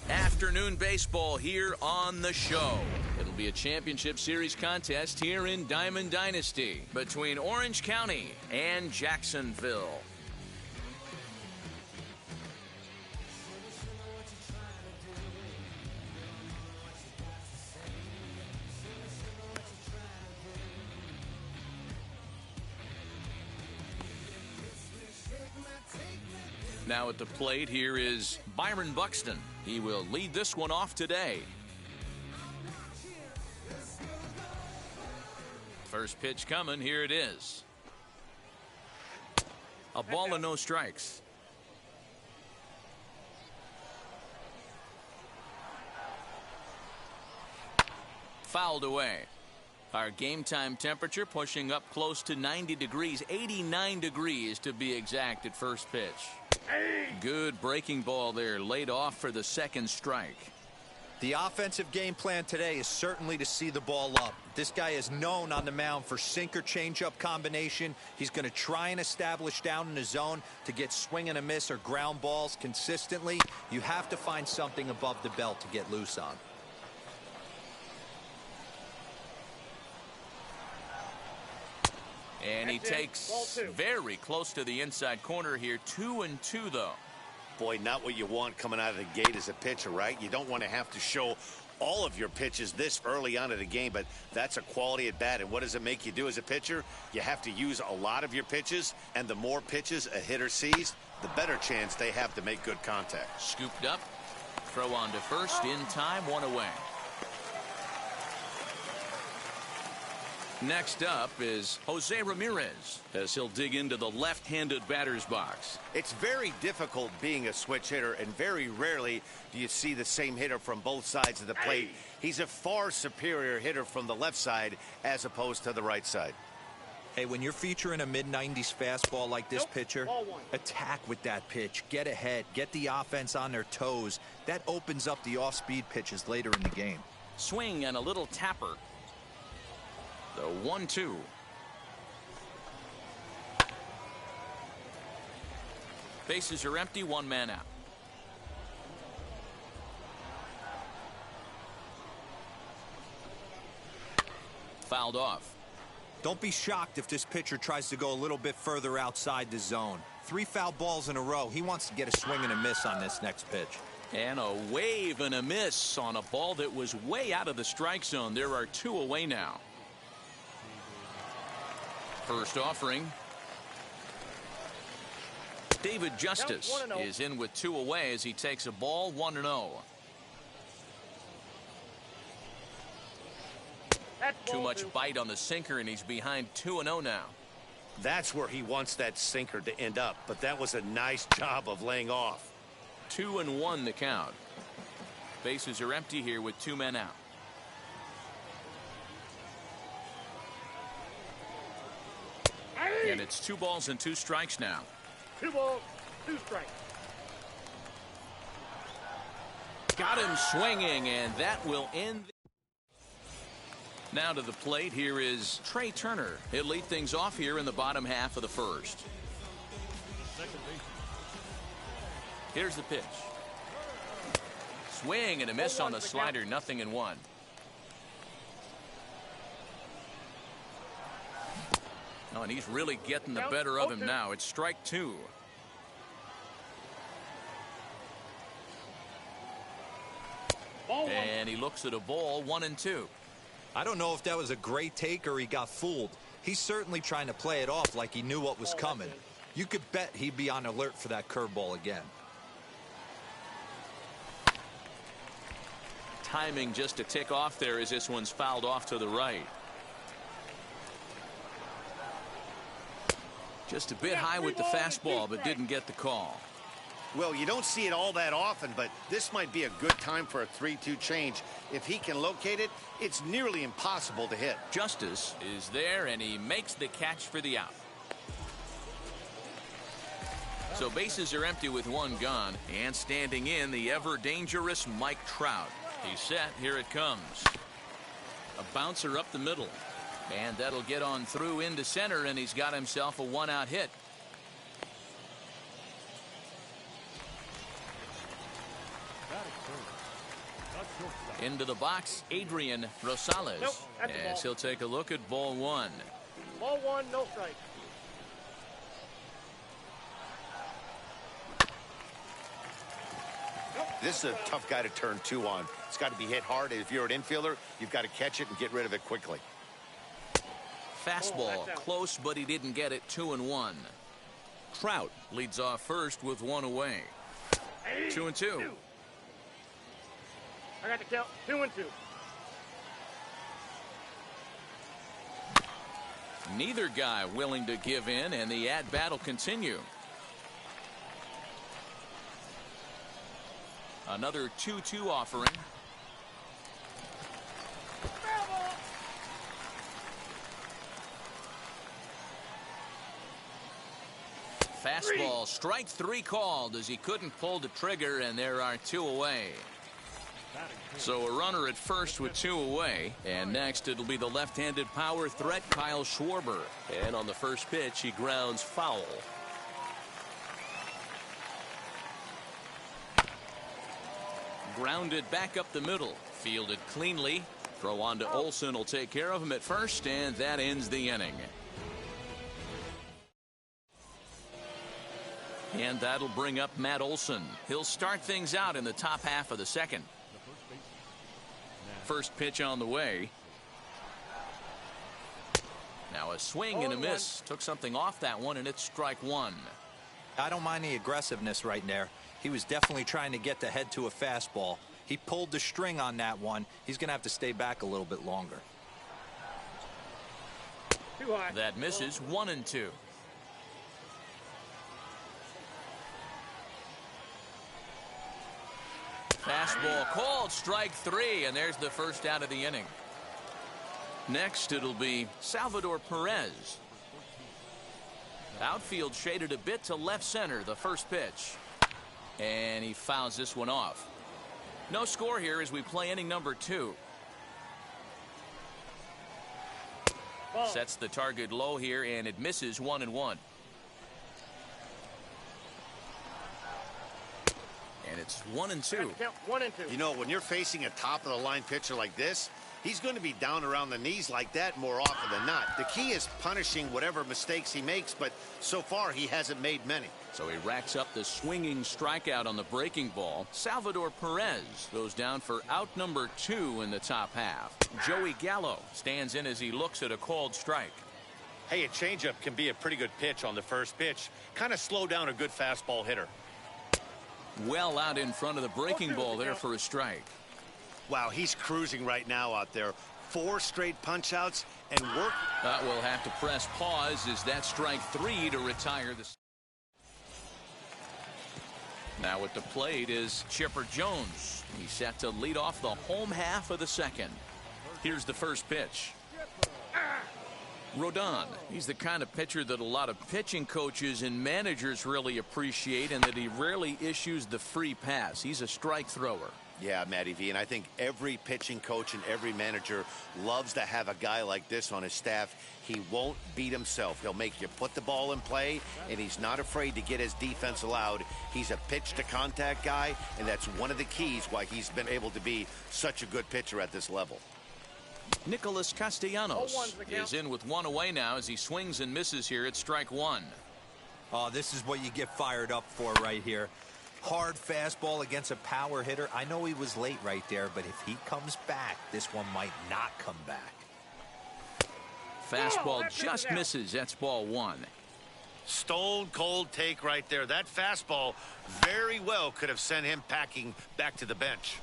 Afternoon baseball here on the show. It'll be a championship series contest here in Diamond Dynasty between Orange County and Jacksonville. Now at the plate here is Byron Buxton. He will lead this one off today. First pitch coming. Here it is. A ball and no strikes. Fouled away. Our game time temperature pushing up close to 90 degrees, 89 degrees to be exact at first pitch. Good breaking ball there, laid off for the 2nd strike. The offensive game plan today is certainly to see the ball up. This guy is known on the mound for sinker changeup combination. He's going to try and establish down in the zone to get swing and a miss or ground balls consistently. You have to find something above the belt to get loose on. And he takes very close to the inside corner here. 2-2 though. Boy, not what you want coming out of the gate as a pitcher, right? You don't want to have to show all of your pitches this early on in the game, but that's a quality at bat. And what does it make you do as a pitcher? You have to use a lot of your pitches, and the more pitches a hitter sees, the better chance they have to make good contact. Scooped up, throw on to first in time, 1 away. Next up is Jose Ramirez as he'll dig into the left-handed batter's box. It's very difficult being a switch hitter, and very rarely do you see the same hitter from both sides of the plate. He's a far superior hitter from the left side as opposed to the right side. Hey, when you're featuring a mid-90s fastball like this pitcher, attack with that pitch. Get ahead. Get the offense on their toes. That opens up the off-speed pitches later in the game. Swing and a little tapper. The 1-2. Bases are empty, 1 man out. Fouled off. Don't be shocked if this pitcher tries to go a little bit further outside the zone. 3 foul balls in a row. He wants to get a swing and a miss on this next pitch. And a wave and a miss on a ball that was way out of the strike zone. There are 2 away now. First offering. David Justice is in with 2 away as he takes a ball 1-0. Too much bite on the sinker, and he's behind 2-0 now. That's where he wants that sinker to end up, but that was a nice job of laying off. 2-1 the count. Bases are empty here with 2 men out. And it's 2 balls and 2 strikes now. 2 balls, 2 strikes. Got him swinging, and that will end. Now to the plate, here is Trey Turner. He'll lead things off here in the bottom half of the first. Here's the pitch. Swing and a miss on the slider, 0-1. Oh, and he's really getting the better of him now. It's strike 2. And he looks at a ball, 1-2. I don't know if that was a great take or he got fooled. He's certainly trying to play it off like he knew what was coming. You could bet he'd be on alert for that curveball again. Timing just a tick off there as this one's fouled off to the right. Just a bit high with the fastball, but didn't get the call. Well, you don't see it all that often, but this might be a good time for a 3-2 change. If he can locate it, it's nearly impossible to hit. Justice is there, and he makes the catch for the out. So bases are empty with 1 gone, and standing in, the ever-dangerous Mike Trout. He's set. Here it comes. A bouncer up the middle. And that'll get on through into center, and he's got himself a 1-out hit. Into the box, Adrian Rosales. As he'll take a look at ball 1. Ball 1, no strike. This is a tough guy to turn 2 on. It's got to be hit hard. If you're an infielder, you've got to catch it and get rid of it quickly. Fastball close, but he didn't get it. 2-1. Trout leads off first with 1 away. 2-2. I got the count. 2-2. Neither guy willing to give in, and the at-bat will continue. Another 2-2 offering. Fastball, strike 3 called as he couldn't pull the trigger, and there are 2 away. So a runner at first with 2 away, and next it'll be the left-handed power threat Kyle Schwarber. And on the first pitch, he grounds foul. Grounded back up the middle, fielded cleanly. Throw on to Olson will take care of him at first, and that ends the inning. And that'll bring up Matt Olson. He'll start things out in the top half of the second. First pitch on the way. Now a swing and a miss. Took something off that one, and it's strike 1. I don't mind the aggressiveness right there. He was definitely trying to get the head to a fastball. He pulled the string on that one. He's going to have to stay back a little bit longer. Too high. That misses. 1-2. Fastball called, strike 3, and there's the first out of the inning. Next, it'll be Salvador Perez. Outfield shaded a bit to left center, the first pitch. And he fouls this one off. No score here as we play inning number 2. Sets the target low here, and it misses. 1-1. And it's 1-2. 1-2. You know, when you're facing a top-of-the-line pitcher like this, he's going to be down around the knees like that more often than not. The key is punishing whatever mistakes he makes, but so far he hasn't made many. So he racks up the swinging strikeout on the breaking ball. Salvador Perez goes down for out number 2 in the top half. Joey Gallo stands in as he looks at a called strike. Hey, a changeup can be a pretty good pitch on the first pitch. Kind of slow down a good fastball hitter. Well out in front of the breaking ball there for a strike. Wow, he's cruising right now out there. 4 straight punch-outs and work. We'll have to press pause as that strike 3 to retire the. Now at the plate is Chipper Jones. He's set to lead off the home half of the second. Here's the first pitch. Rodon, he's the kind of pitcher that a lot of pitching coaches and managers really appreciate, and that he rarely issues the free pass. He's a strike thrower. Yeah, Matty V, and I think every pitching coach and every manager loves to have a guy like this on his staff. He won't beat himself. He'll make you put the ball in play, and he's not afraid to get his defense allowed. He's a pitch-to-contact guy, and that's one of the keys why he's been able to be such a good pitcher at this level. Nicholas Castellanos is in with 1 away now as he swings and misses here at strike 1. Oh, this is what you get fired up for right here. Hard fastball against a power hitter. I know he was late right there, but if he comes back, this one might not come back. Fastball just misses. That's ball 1. Stone cold take right there. That fastball very well could have sent him packing back to the bench.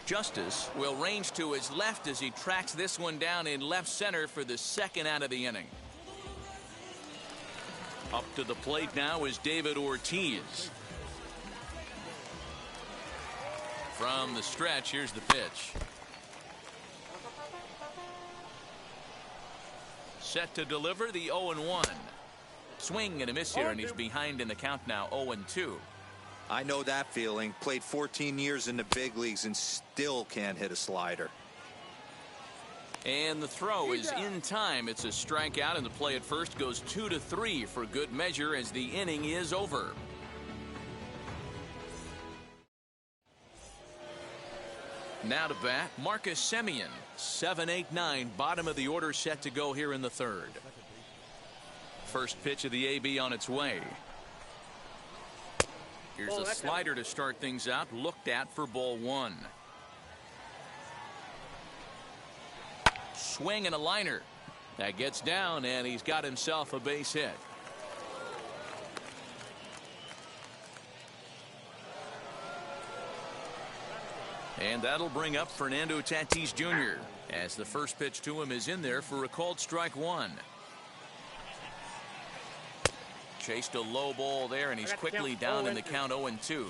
Justice will range to his left as he tracks this one down in left center for the second out of the inning. Up to the plate now is David Ortiz. From the stretch, here's the pitch. Set to deliver the 0-1. Swing and a miss here, and he's behind in the count now, 0-2. I know that feeling. Played 14 years in the big leagues and still can't hit a slider. And the throw is in time. It's a strikeout, and the play at first goes 2-3 for good measure as the inning is over. Now to bat, Marcus Semien. 7-8-9, bottom of the order, set to go here in the third. First pitch of the AB on its way. Here's a slider to start things out, looked at for ball 1. Swing and a liner. That gets down, and he's got himself a base hit. And that'll bring up Fernando Tatis Jr. as the first pitch to him is in there for a called strike 1. Chased a low ball there, and he's quickly down in the count, 0-2.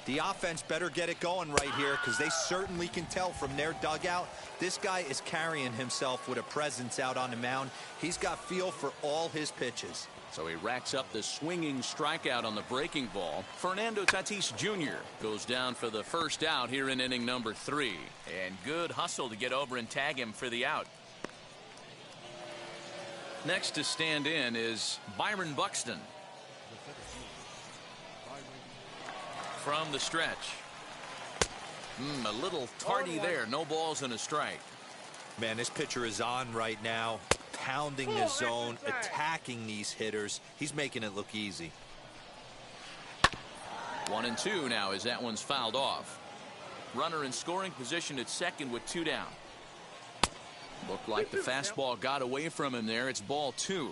The offense better get it going right here, because they certainly can tell from their dugout this guy is carrying himself with a presence out on the mound. He's got feel for all his pitches. So he racks up the swinging strikeout on the breaking ball. Fernando Tatis Jr. goes down for the first out here in inning number 3. And good hustle to get over and tag him for the out. Next to stand in is Byron Buxton. From the stretch. A little tardy there. No balls and a strike. Man, this pitcher is on right now, pounding the zone, attacking these hitters. He's making it look easy. 1-2 now as that one's fouled off. Runner in scoring position at second with 2 down. Looked like the fastball got away from him there. It's ball 2.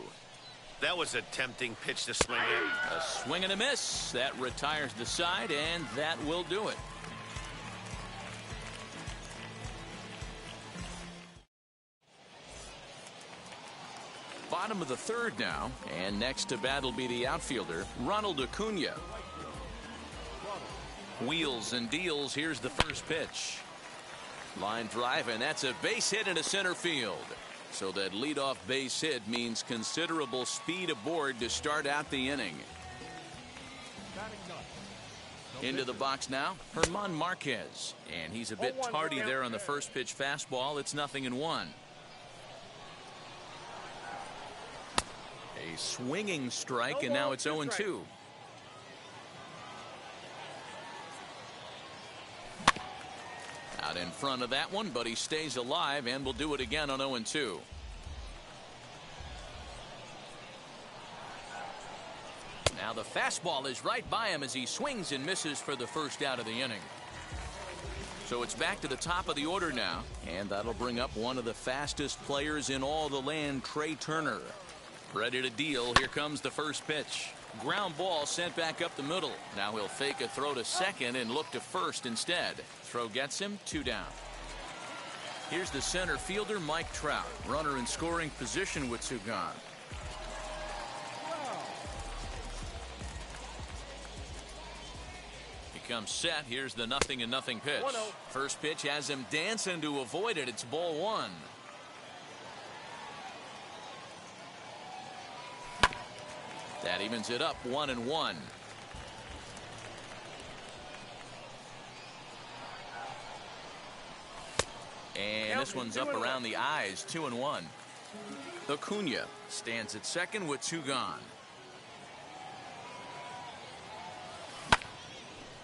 That was a tempting pitch to swing in. A swing and a miss. That retires the side, and that will do it. Bottom of the third now, and next to bat will be the outfielder, Ronald Acuna. Wheels and deals. Here's the first pitch. Line drive, and that's a base hit into center field. So that leadoff base hit means considerable speed aboard to start out the inning. Into the box now, German Marquez. And he's a bit tardy there on the first pitch fastball. It's 0-1. A swinging strike, and now it's 0-2. Out in front of that one, but he stays alive and will do it again on 0-2. Now the fastball is right by him as he swings and misses for the first out of the inning. So it's back to the top of the order now, and that'll bring up one of the fastest players in all the land, Trey Turner. Ready to deal. Here comes the first pitch. Ground ball sent back up the middle. Now he'll fake a throw to second and look to first instead. Throw gets him, 2 down. Here's the center fielder, Mike Trout. Runner in scoring position with 2 gone. Comes set. Here's the 0-0 pitch. 1-0. First pitch has him dancing to avoid it. It's ball 1. That evens it up 1-1. And this one's up around the eyes. 2-1. Acuna stands at second with 2 gone.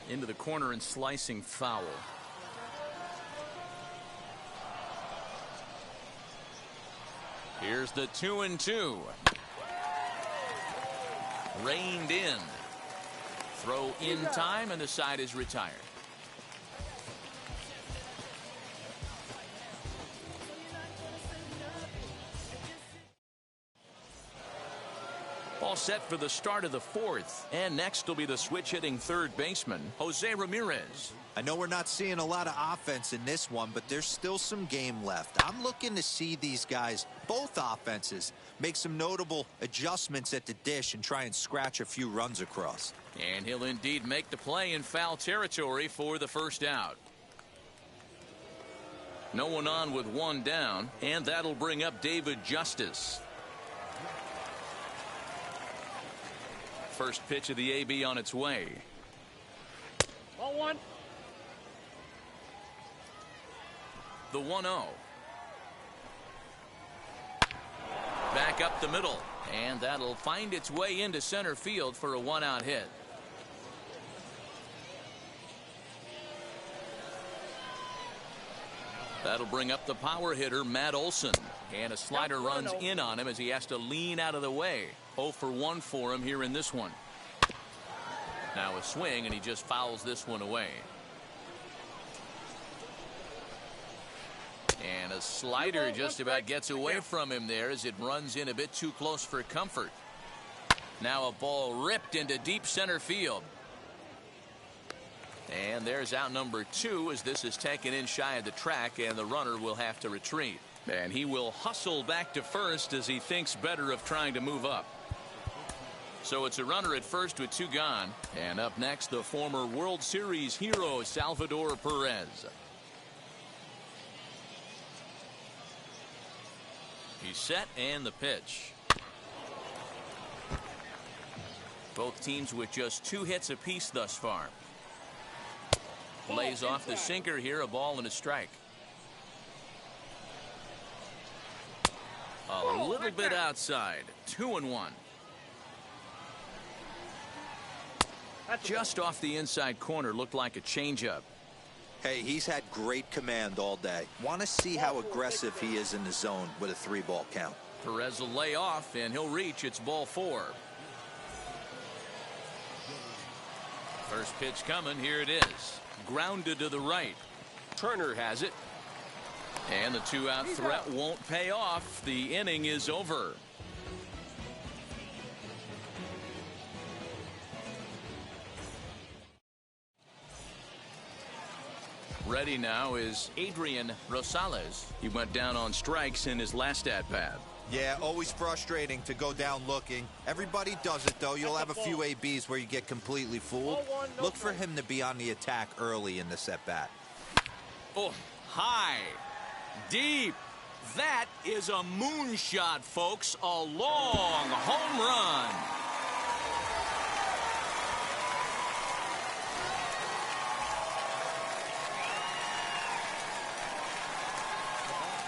Into the corner and slicing foul. Here's the 2-2. Reined in. Throw in time, and the side is retired. All set for the start of the 4th. And next will be the switch-hitting third baseman, Jose Ramirez. I know we're not seeing a lot of offense in this one, but there's still some game left. I'm looking to see these guys, both offenses, make some notable adjustments at the dish and try and scratch a few runs across. And he'll indeed make the play in foul territory for the first out. No one on with 1 down, and that'll bring up David Justice. First pitch of the AB on its way. Ball 1. The 1-0. Back up the middle, and that'll find its way into center field for a 1-out hit. That'll bring up the power hitter, Matt Olson. And a slider runs in on him as he has to lean out of the way. 0 for 1 for him here in this one. Now a swing, and he just fouls this one away. And a slider just about gets away from him there as it runs in a bit too close for comfort. Now a ball ripped into deep center field. And there's out number 2 as this is taken in shy of the track, and the runner will have to retreat. And he will hustle back to first as he thinks better of trying to move up. So it's a runner at first with 2 gone. And up next, the former World Series hero, Salvador Perez. He's set, and the pitch. Both teams with just 2 hits apiece thus far. Lays off the sinker here, a ball and a strike. A little bit outside. 2-1. Just off the inside corner, looked like a changeup. Hey, he's had great command all day. Want to see how aggressive he is in the zone with a 3-ball count. Perez will lay off, and he'll reach. It's ball 4. First pitch coming. Here it is. Grounded to the right. Turner has it. And the 2-out threat won't pay off. The inning is over. Ready now is Adrian Rosales. He went down on strikes in his last at-bat. Yeah, always frustrating to go down looking. Everybody does it, though. You'll have a few ABs where you get completely fooled. Look for him to be on the attack early in this at-bat. Oh, high. Deep. That is a moonshot, folks. A long home run.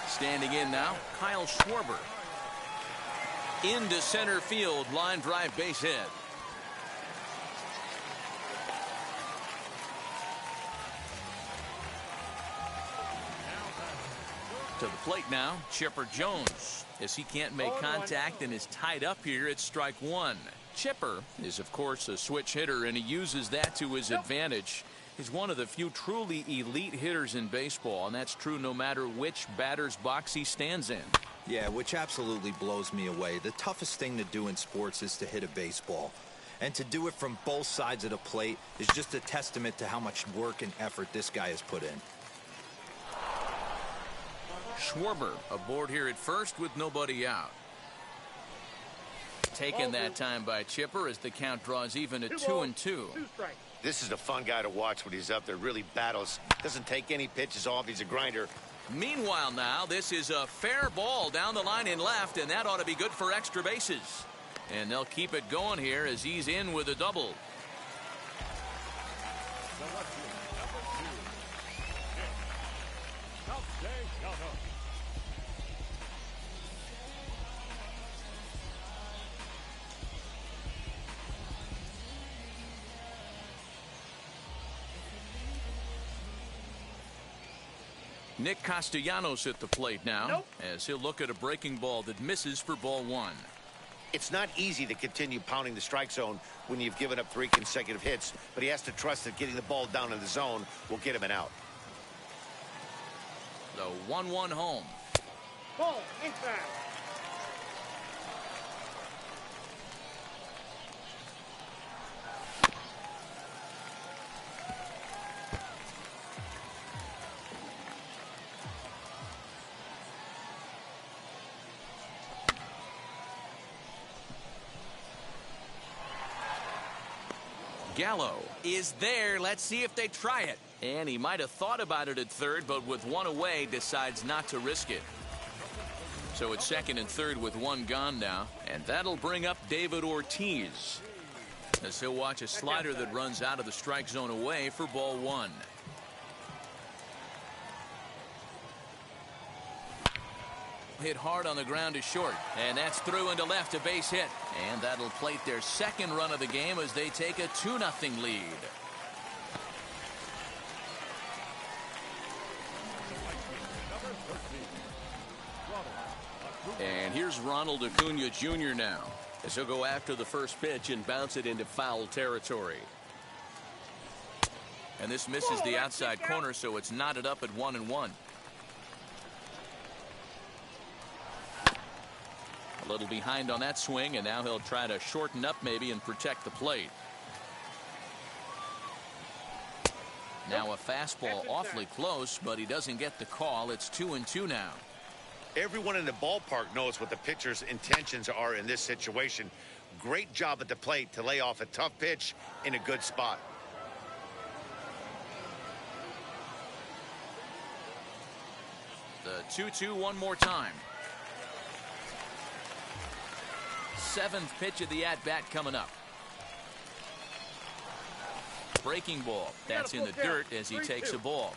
Standing in now, Kyle Schwarber. Into center field, line drive base hit. To the plate now, Chipper Jones. As he can't make contact and is tied up here, it's strike 1. Chipper is, of course, a switch hitter, and he uses that to his advantage. He's one of the few truly elite hitters in baseball, and that's true no matter which batter's box he stands in. Yeah, which absolutely blows me away. The toughest thing to do in sports is to hit a baseball. And to do it from both sides of the plate is just a testament to how much work and effort this guy has put in. Schwarber aboard here at first with nobody out. Taken that time by Chipper as the count draws even at 2-2. This is a fun guy to watch when he's up there. Really battles. Doesn't take any pitches off. He's a grinder. Meanwhile now, this is a fair ball down the line in left, and that ought to be good for extra bases. And they'll keep it going here as he's in with a double. Nick Castellanos at the plate now, as he'll look at a breaking ball that misses for ball one. It's not easy to continue pounding the strike zone when you've given up 3 consecutive hits, but he has to trust that getting the ball down in the zone will get him an out. The 1-1 home. Ball inside. Gallo is there. Let's see if they try it. And he might have thought about it at third, but with one away, decides not to risk it. So it's second and third with one gone now, and that'll bring up David Ortiz, as he'll watch a slider that runs out of the strike zone away for ball one. Hit hard on the ground is short, and that's through into left, a base hit, and that'll plate their second run of the game as they take a 2-0 lead. And here's Ronald Acuna Jr. now, as he'll go after the first pitch and bounce it into foul territory. And this misses the outside corner, so it's knotted up at 1-1. A little behind on that swing, and now he'll try to shorten up maybe and protect the plate. Now a fastball awfully close, but he doesn't get the call. It's 2-2 now. Everyone in the ballpark knows what the pitcher's intentions are in this situation. Great job at the plate to lay off a tough pitch in a good spot. The 2-2 one more time. Seventh pitch of the at-bat coming up. Breaking ball. That's in the dirt as he takes a ball.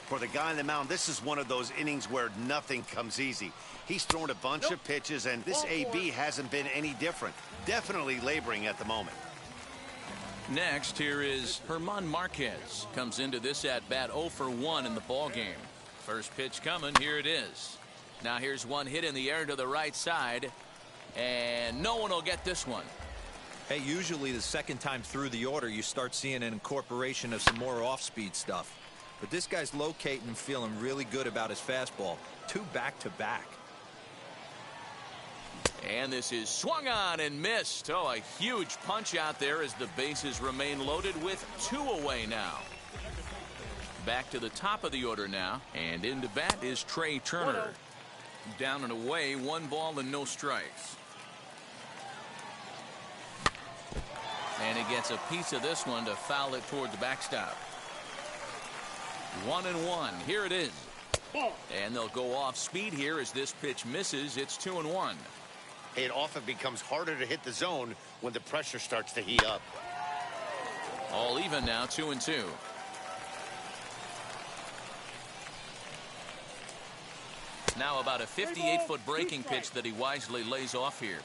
For the guy on the mound, this is one of those innings where nothing comes easy. He's thrown a bunch of pitches, and this AB hasn't been any different. Definitely laboring at the moment. Next, here is German Marquez. Comes into this at-bat 0 for 1 in the ballgame. First pitch coming. Here it is. Now here's one hit in the air to the right side. And no one will get this one. Hey, usually the second time through the order, you start seeing an incorporation of some more off-speed stuff. But this guy's locating and feeling really good about his fastball. 2 back-to-back. And this is swung on and missed. Oh, a huge punch out there as the bases remain loaded with 2 away now. Back to the top of the order now. And into bat is Trey Turner. Down and away, 1 ball and no strikes. And he gets a piece of this one to foul it toward the backstop. 1-1. Here it is. And they'll go off speed here as this pitch misses. It's 2-1. It often becomes harder to hit the zone when the pressure starts to heat up. All even now, 2-2. Now about a 58-foot breaking pitch that he wisely lays off here.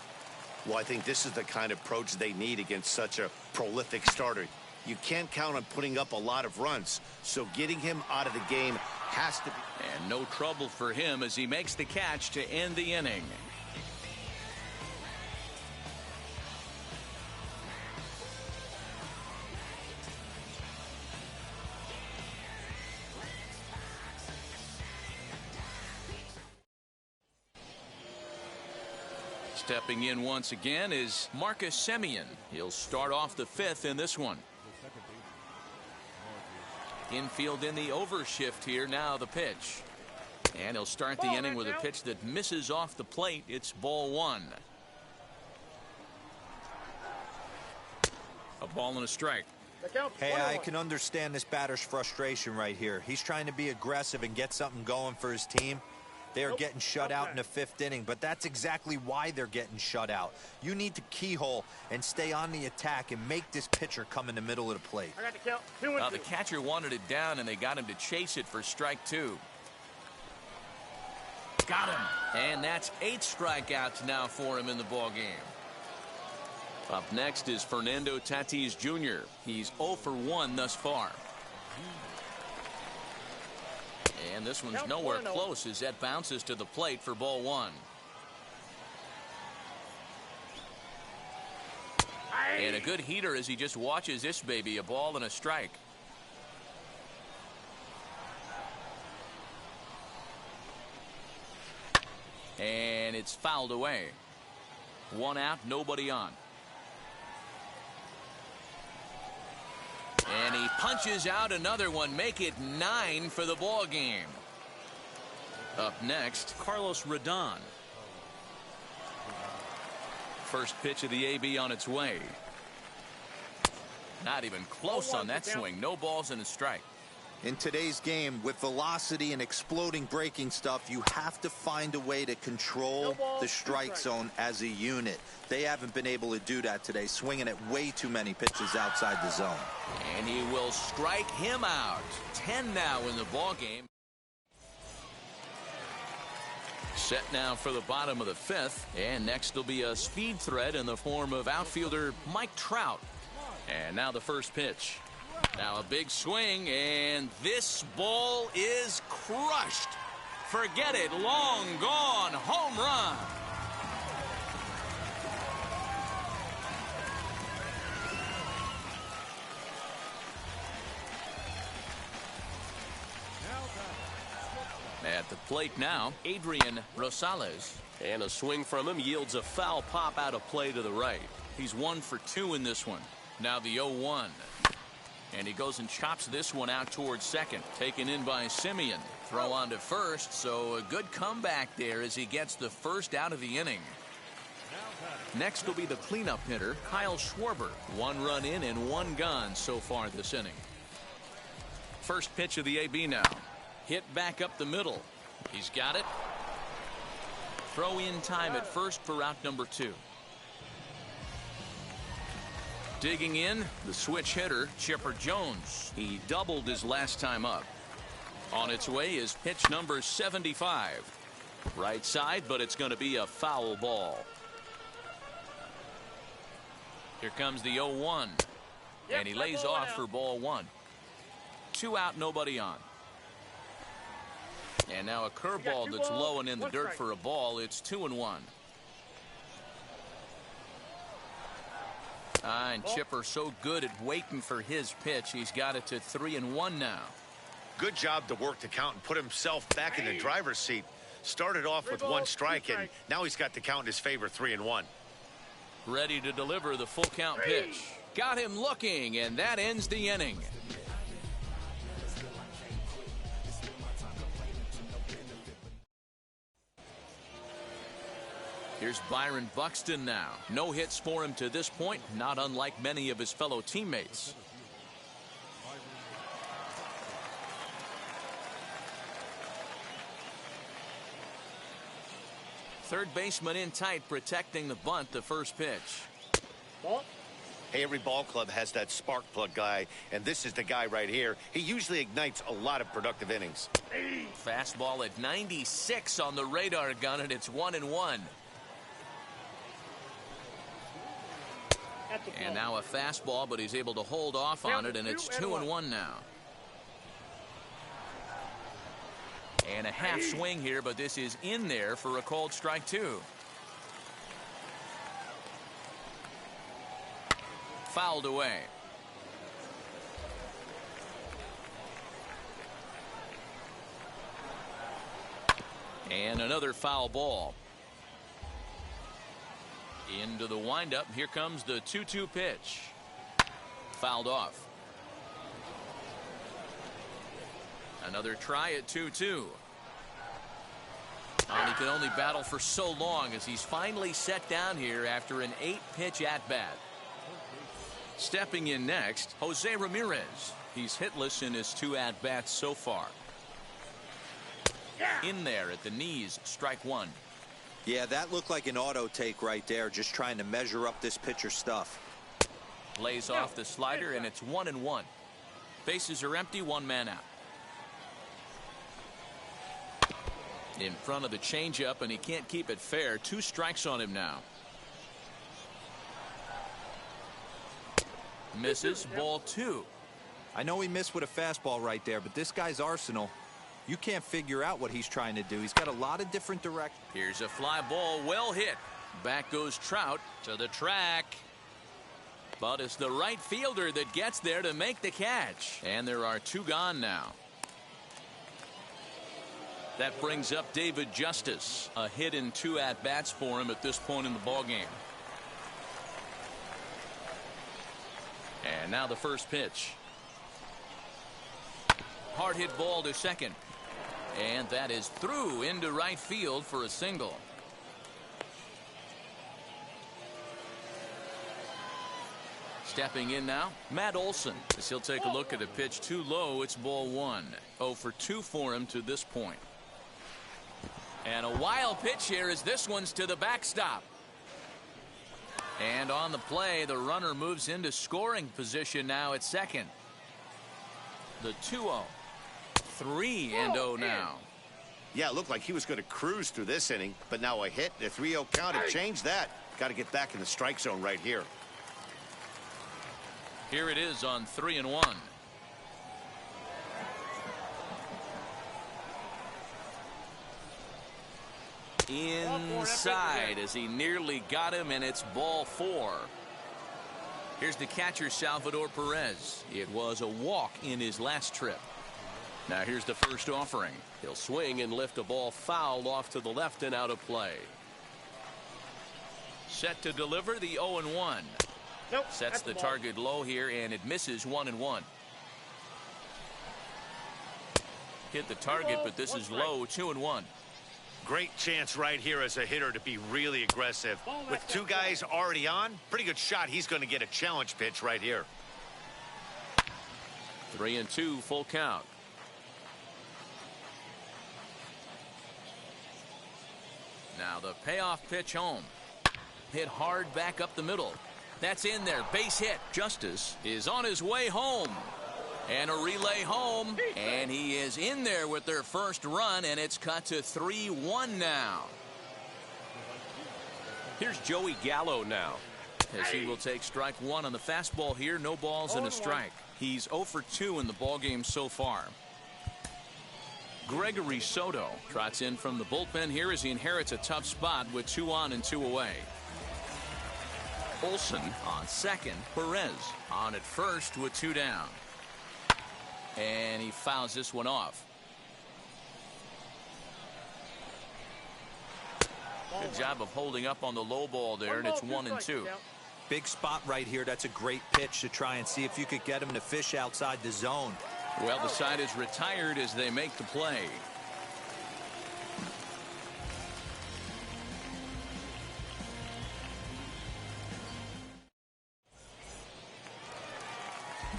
Well, I think this is the kind of approach they need against such a prolific starter. You can't count on putting up a lot of runs, so getting him out of the game has to be. And no trouble for him as he makes the catch to end the inning. Stepping in once again is Marcus Semien. He'll start off the fifth in this one. Infield in the overshift here. Now the pitch. And he'll start the inning with a pitch that misses off the plate. It's ball one. A ball and a strike. Hey, I can understand this batter's frustration right here. He's trying to be aggressive and get something going for his team. They are getting shut out in the fifth inning, but that's exactly why they're getting shut out. You need to keyhole and stay on the attack and make this pitcher come in the middle of the plate. I got the count. 2-2. The catcher wanted it down, and they got him to chase it for strike two. Got him. And that's 8 strikeouts now for him in the ball game. Up next is Fernando Tatis Jr. He's 0 for 1 thus far. And this one's nowhere close as that bounces to the plate for ball one. And a good heater as he just watches this baby. A ball and a strike. And it's fouled away. 1 out, nobody on. And he punches out another one. Make it 9 for the ball game. Up next, Carlos Rodon. First pitch of the AB on its way. Not even close on that swing. No balls and a strike. In today's game, with velocity and exploding breaking stuff, you have to find a way to control the strike zone as a unit. They haven't been able to do that today, swinging at way too many pitches outside the zone. And he will strike him out. 10 now in the ball game. Set now for the bottom of the fifth. And next will be a speed threat in the form of outfielder Mike Trout. And now the first pitch. Now a big swing, and this ball is crushed. Forget it. Long gone. Home run. At the plate now, Adrian Rosales. And a swing from him yields a foul pop out of play to the right. He's 1 for 2 in this one. Now the 0-1. And he goes and chops this one out towards second. Taken in by Semien. Throw on to first, so a good comeback there as he gets the first out of the inning. Next will be the cleanup hitter, Kyle Schwarber. 1 run in and 1 gone so far this inning. First pitch of the AB now. Hit back up the middle. He's got it. Throw in time at first for out number 2. Digging in, the switch hitter, Chipper Jones. He doubled his last time up. On its way is pitch number 75. Right side, but it's going to be a foul ball. Here comes the 0-1. And he lays off for ball 1. 2 out, nobody on. And now a curveball that's low and in the dirt for a ball. It's 2-1. And Chipper so good at waiting for his pitch. He's got it to 3-1 now. Good job to work the count and put himself back in the driver's seat. Started off with 1 strike, and now he's got the count in his favor, 3-1. Ready to deliver the full count pitch. Got him looking, and that ends the inning. Here's Byron Buxton now. No hits for him to this point, not unlike many of his fellow teammates. Third baseman in tight, protecting the bunt, the first pitch. Hey, every ball club has that spark plug guy, and this is the guy right here. He usually ignites a lot of productive innings. Fastball at 96 on the radar gun, and it's 1-1. And now a fastball, but he's able to hold off on it, and it's 2-1 now. And a half swing here, but this is in there for a called strike 2. Fouled away. And another foul ball. Into the windup. Here comes the 2-2 pitch. Fouled off. Another try at 2-2. And he can only battle for so long as he's finally set down here after an 8-pitch at-bat. Stepping in next, Jose Ramirez. He's hitless in his 2 at-bats so far. In there at the knees, strike 1. Yeah, that looked like an auto take right there, just trying to measure up this pitcher's stuff. Lays off the slider, and it's 1-1. Bases are empty, 1 man out. In front of the changeup, and he can't keep it fair. 2 strikes on him now. Misses, ball 2. I know he missed with a fastball right there, but this guy's arsenal, you can't figure out what he's trying to do. He's got a lot of different directions. Here's a fly ball, well hit. Back goes Trout to the track. But it's the right fielder that gets there to make the catch. And there are 2 gone now. That brings up David Justice. A hit in 2 at-bats for him at this point in the ballgame. And now the first pitch. Hard hit ball to second. And that is through into right field for a single. Stepping in now, Matt Olson. As he'll take a look at a pitch too low, it's ball 1. 0 for 2 for him to this point. And a wild pitch here as this one's to the backstop. And on the play, the runner moves into scoring position now at second. The 2-0. 3-0 now. Yeah, it looked like he was going to cruise through this inning, but now a hit, the 3-0 count, and change that. Got to get back in the strike zone right here. Here it is on 3-1. Inside as he nearly got him, and it's ball 4. Here's the catcher, Salvador Perez. It was a walk in his last trip. Now here's the first offering. He'll swing and lift a ball foul off to the left and out of play. Set to deliver the 0-1. Nope, Sets the ball. target low here, and it misses 1-1. Hit the target, but this is low. 2-1. Great chance right here as a hitter to be really aggressive. With 2 guys already on, pretty good shot. He's going to get a challenge pitch right here. 3-2, full count. Now the payoff pitch home. Hit hard back up the middle. That's in there. Base hit. Justice is on his way home. And a relay home. And he is in there with their first run, and it's cut to 3-1 now. Here's Joey Gallo now. As he will take strike 1 on the fastball here. No balls and a strike. He's 0 for 2 in the ballgame so far. Gregory Soto trots in from the bullpen here as he inherits a tough spot with 2 on and 2 away. Olson on second. Perez on at first with 2 down. And he fouls this one off. Good job of holding up on the low ball there, and it's 1-2. Big spot right here. That's a great pitch to try and see if you could get him to fish outside the zone. Well, the side is retired as they make the play.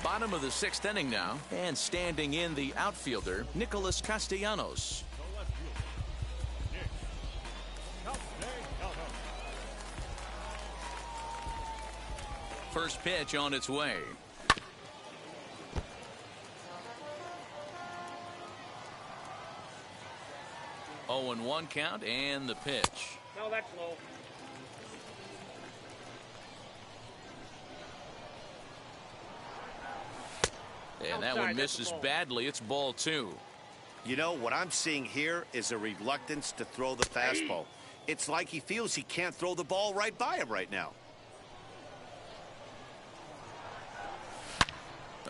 Bottom of the 6th inning now, and standing in the outfielder, Nicholas Castellanos. First pitch on its way. Oh, and 1 count, and the pitch. No, that's low. And that one misses badly. It's ball 2. You know, what I'm seeing here is a reluctance to throw the fastball. It's like he feels he can't throw the ball right by him right now.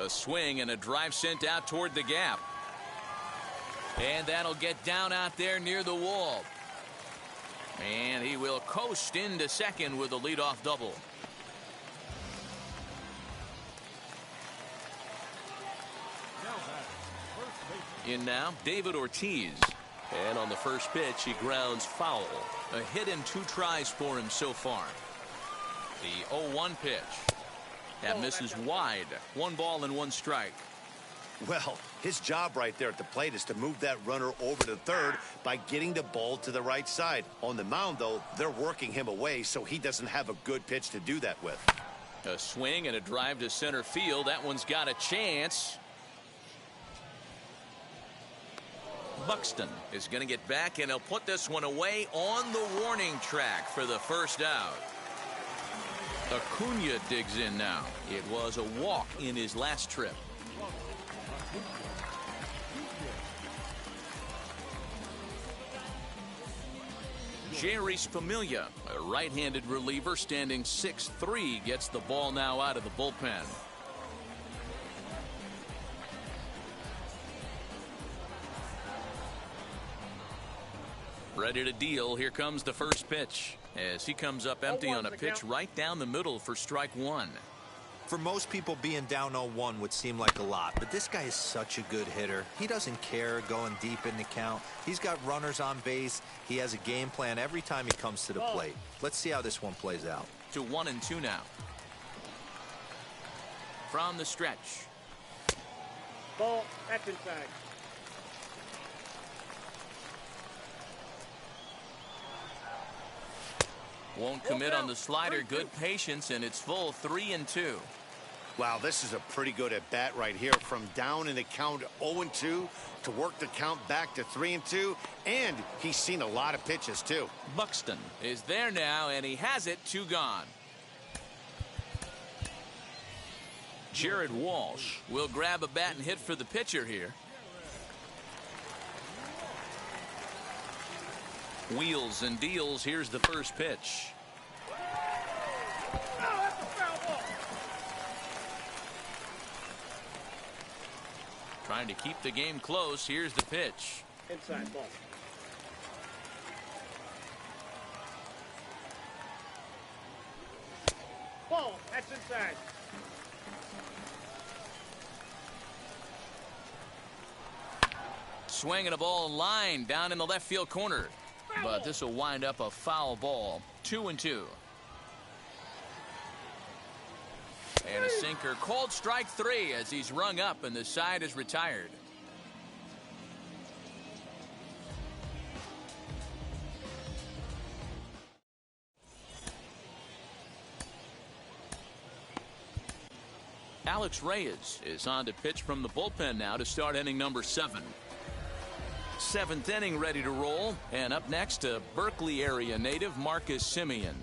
A swing and a drive sent out toward the gap. And that'll get down out there near the wall. And he will coast into second with a leadoff double. In now, David Ortiz. And on the first pitch, he grounds foul. A hit in 2 tries for him so far. The 0-1 pitch. That misses wide. 1 ball and 1 strike. Well, his job right there at the plate is to move that runner over to third by getting the ball to the right side. On the mound, though, they're working him away, so he doesn't have a good pitch to do that with. A swing and a drive to center field. That one's got a chance. Buxton is going to get back, and he'll put this one away on the warning track for the first out. Acuna digs in now. It was a walk in his last trip. Jeurys Familia, a right-handed reliever standing 6'3", gets the ball now out of the bullpen. Ready to deal. Here comes the first pitch as he comes up empty on a pitch right down the middle for strike 1. For most people, being down 0-1 would seem like a lot, but this guy is such a good hitter. He doesn't care going deep in the count. He's got runners on base. He has a game plan every time he comes to the plate. Let's see how this one plays out. To 1-2 now. From the stretch. Ball, that's inside. Won't commit on the slider. Good patience, and it's full 3-2. Wow, this is a pretty good at bat right here. From down in the count 0-2 to work the count back to 3-2, and he's seen a lot of pitches too. Buxton is there now, and he has it. 2 gone. Jared Walsh will grab a bat and hit for the pitcher here. Wheels and deals. Here's the first pitch. Trying to keep the game close. Here's the pitch. Inside ball. Ball, that's inside. Swinging a ball line down in the left field corner. But this will wind up a foul ball. 2-2. And a sinker. Called strike 3 as he's rung up and the side is retired. Alex Reyes is on to pitch from the bullpen now to start inning number 7. 7th inning ready to roll, and up next a Berkeley area native, Marcus Semien.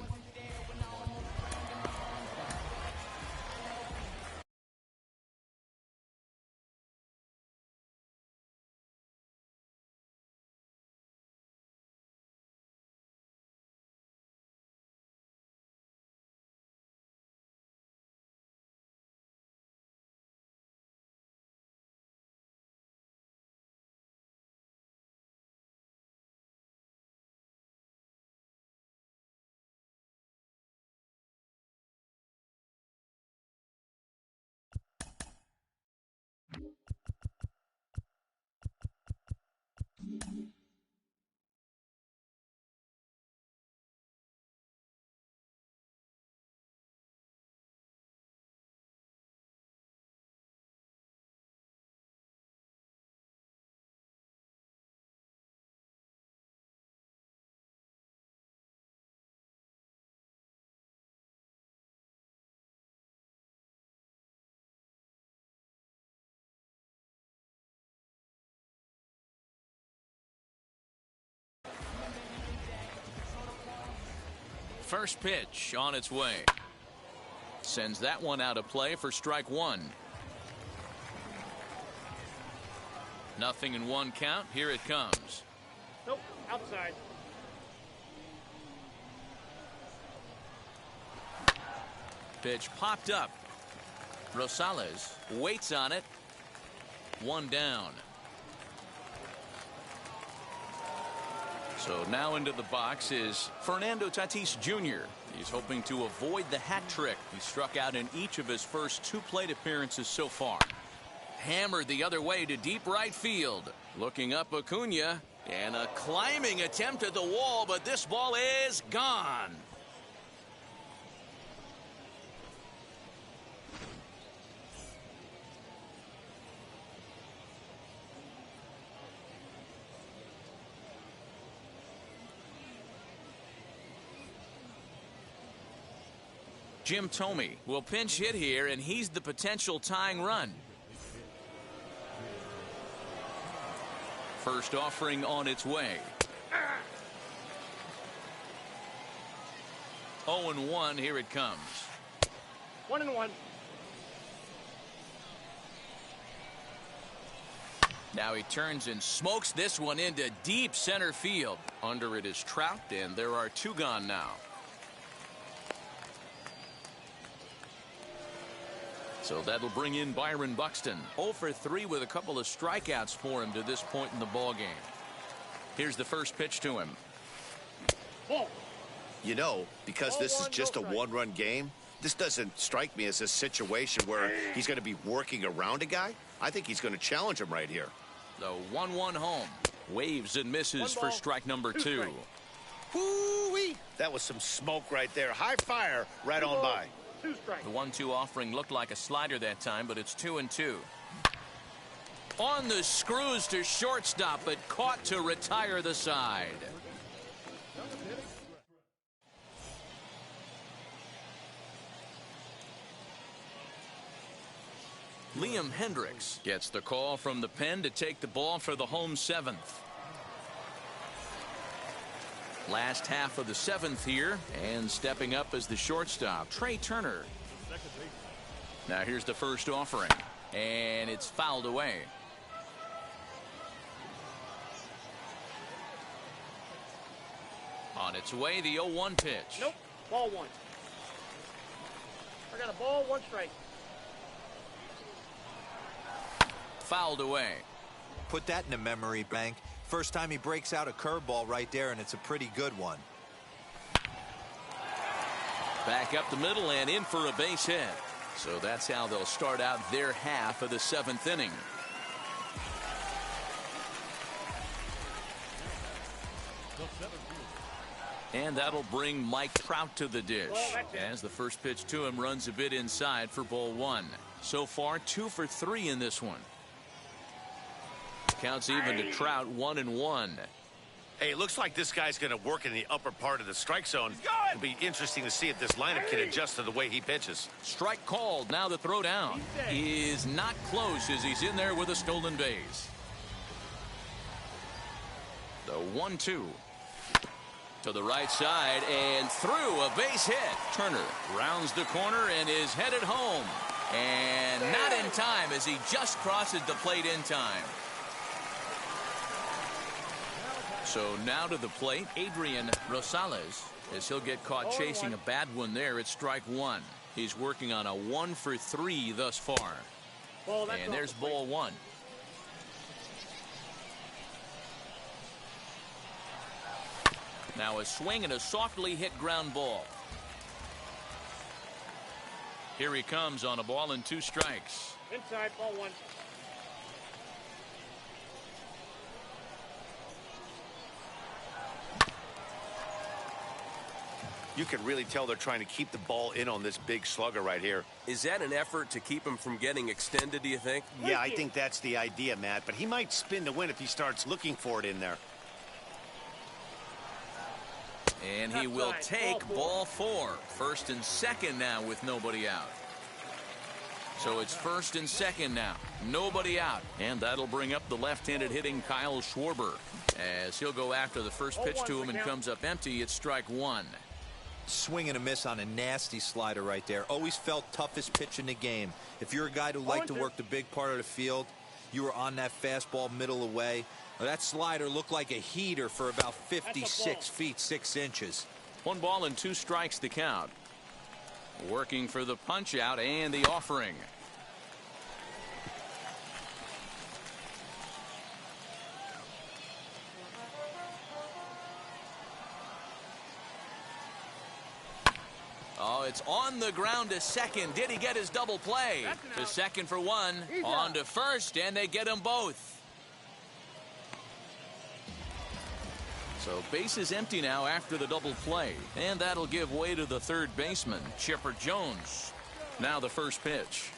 First pitch on its way. Sends that one out of play for strike 1. 0-1 count. Here it comes. Nope, outside. Pitch popped up. Rosales waits on it. 1 down. So now into the box is Fernando Tatis Jr. He's hoping to avoid the hat trick. He struck out in each of his first 2 plate appearances so far. Hammered the other way to deep right field. Looking up Acuna, and a climbing attempt at the wall, but this ball is gone. Jim Thome will pinch hit here, and he's the potential tying run. First offering on its way. 0-1, here it comes. 1-1. Now he turns and smokes this one into deep center field. Under it is Trout, and there are 2 gone now. So that'll bring in Byron Buxton. 0 for 3 with a couple of strikeouts for him to this point in the ball game. Here's the first pitch to him. Ball. You know, because this is just a one-run game, this doesn't strike me as a situation where he's going to be working around a guy. I think he's going to challenge him right here. The 1-1 home. Waves and misses for strike number 2. Whoo-wee! That was some smoke right there. High fire right on by. 2 strikes. The 1-2 offering looked like a slider that time, but it's 2-2. On the screws to shortstop, but caught to retire the side. Liam Hendriks gets the call from the pen to take the ball for the home 7th. Last half of the 7th here, and stepping up as the shortstop, Trey Turner. Now here's the first offering, and it's fouled away. On its way, the 0-1 pitch. Nope. Ball 1. I got a ball, 1 strike. Fouled away. Put that in a memory bank. First time he breaks out a curveball right there, and it's a pretty good one. Back up the middle and in for a base hit. So that's how they'll start out their half of the 7th inning. And that'll bring Mike Trout to the dish as the first pitch to him runs a bit inside for ball 1. So far 2 for 3 in this one. Counts even to Trout, 1-1. Hey, it looks like this guy's going to work in the upper part of the strike zone. It'll be interesting to see if this lineup can adjust to the way he pitches. Strike called. Now the throw down is not close as he's in there with a stolen base. The 1-2 to the right side and through, a base hit. Turner rounds the corner and is headed home, and not in time as he just crosses the plate in time. So now to the plate, Adrian Rosales, as he'll get caught chasing a bad one there at strike 1. He's working on a 1 for 3 thus far. And there's ball 1. Now a swing and a softly hit ground ball. Here he comes on a ball and 2 strikes. Inside, ball 1. You can really tell they're trying to keep the ball in on this big slugger right here. Is that an effort to keep him from getting extended, do you think? Yeah, I think that's the idea, Matt. But he might spin to win if he starts looking for it in there. And he will take ball 4. First and second now with nobody out. So it's first and second now. Nobody out. And that'll bring up the left-handed hitting Kyle Schwarber, as he'll go after the first pitch to him and comes up empty. It's strike 1. Swing and a miss on a nasty slider right there. Always felt toughest pitch in the game. If you're a guy who liked to work the big part of the field, you were on that fastball middle away. Well, that slider looked like a heater for about 56 feet 6 inches. 1 ball and 2 strikes the count. Working for the punch out and the offering. now. It's on the ground to second. Did he get his double play? To second for one. On to first, and they get them both. So base is empty now after the double play. And that'll give way to the third baseman, Chipper Jones. Now the first pitch.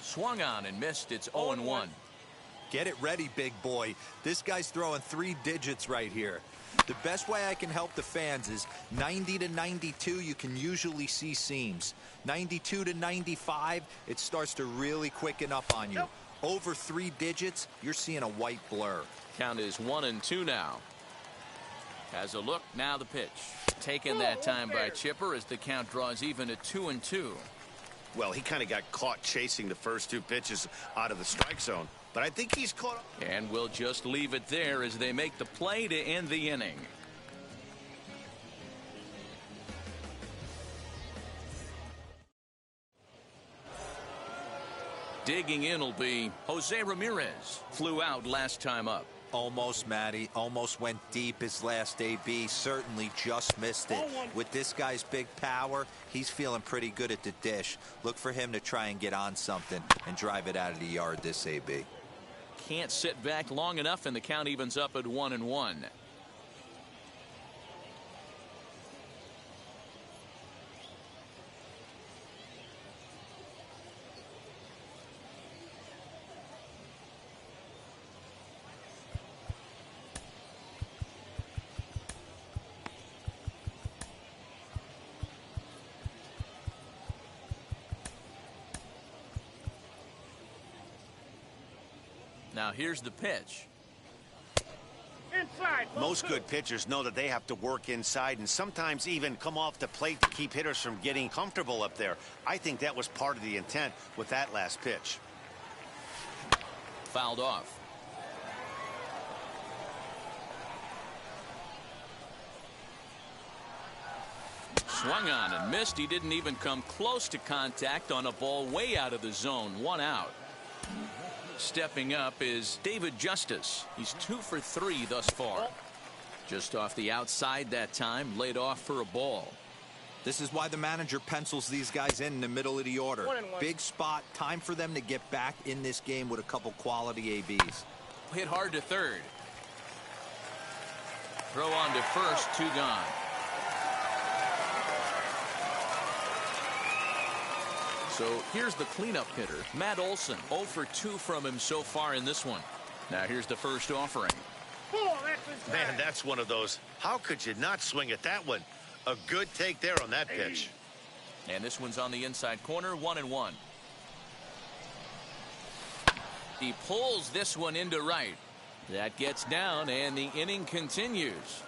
Swung on and missed. It's 0-1. Get it ready, big boy. This guy's throwing 3 digits right here. The best way I can help the fans is 90 to 92, you can usually see seams. 92 to 95, it starts to really quicken up on you. Over 3 digits, you're seeing a white blur. Count is 1-2 now. Has a look, now the pitch. Taken that time by Chipper as the count draws even at 2-2. Well, he kind of got caught chasing the first 2 pitches out of the strike zone. But I think he's caught up. And we'll just leave it there as they make the play to end the inning. Digging in will be Jose Ramirez. Flew out last time up. Almost, Matty. Almost went deep his last AB. Certainly just missed it. With this guy's big power, he's feeling pretty good at the dish. Look for him to try and get on something and drive it out of the yard this AB. Can't sit back long enough, and the count evens up at 1-1. Now here's the pitch. Inside. Most good pitchers know that they have to work inside and sometimes even come off the plate to keep hitters from getting comfortable up there. I think that was part of the intent with that last pitch. Fouled off. Swung on and missed. He didn't even come close to contact on a ball way out of the zone. 1 out. Stepping up is David Justice. He's 2 for 3 thus far. Just off the outside that time, laid off for a ball. This is why the manager pencils these guys in the middle of the order. Big spot, time for them to get back in this game with a couple quality ABs. Hit hard to third. Throw on to first, 2 gone. So here's the cleanup hitter, Matt Olson. 0 for 2 from him so far in this one. Now here's the first offering. Man, that's one of those. How could you not swing at that one? A good take there on that pitch. And this one's on the inside corner, 1-1. He pulls this one into right. That gets down, and the inning continues.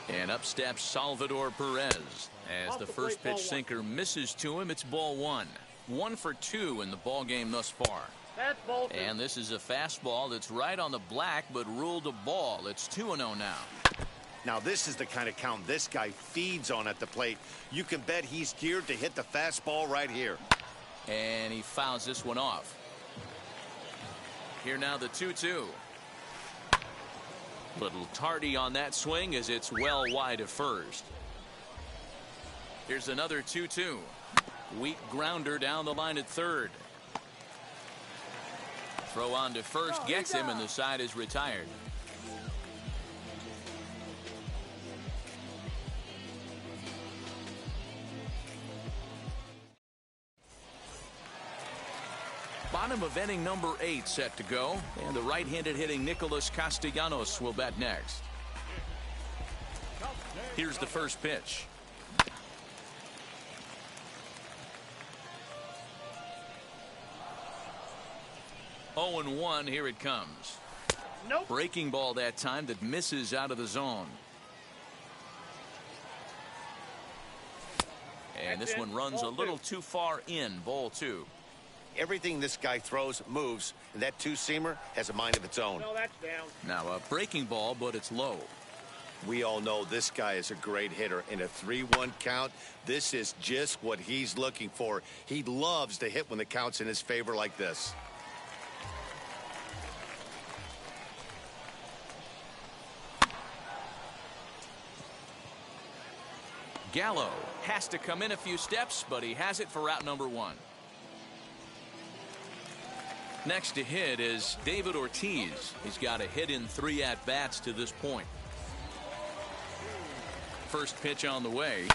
And up steps Salvador Perez. As the first pitch sinker misses to him, it's ball 1. 1 for 2 in the ball game thus far. And this is a fastball that's right on the black, but ruled a ball. It's 2-0 now. Now this is the kind of count this guy feeds on at the plate. You can bet he's geared to hit the fastball right here. And he fouls this one off. Here now the 2-2. Little tardy on that swing as it's well wide of first. Here's another 2-2. Weak grounder down the line at third. Throw on to first gets him, and the side is retired. Bottom of inning number 8 set to go, and the right-handed hitting Nicholas Castellanos will bat next. Here's the first pitch. Oh, 0-1, here it comes. Nope. Breaking ball that time that misses out of the zone. And this one runs a little too far in, ball 2. Everything this guy throws moves, and that 2-seamer has a mind of its own. No, that's down. Now a breaking ball, but it's low. We all know this guy is a great hitter. In a 3-1 count, this is just what he's looking for. He loves to hit when the count's in his favor like this. Gallo has to come in a few steps, but he has it for out number 1. Next to hit is David Ortiz. He's got a hit in 3 at-bats to this point. First pitch on the way.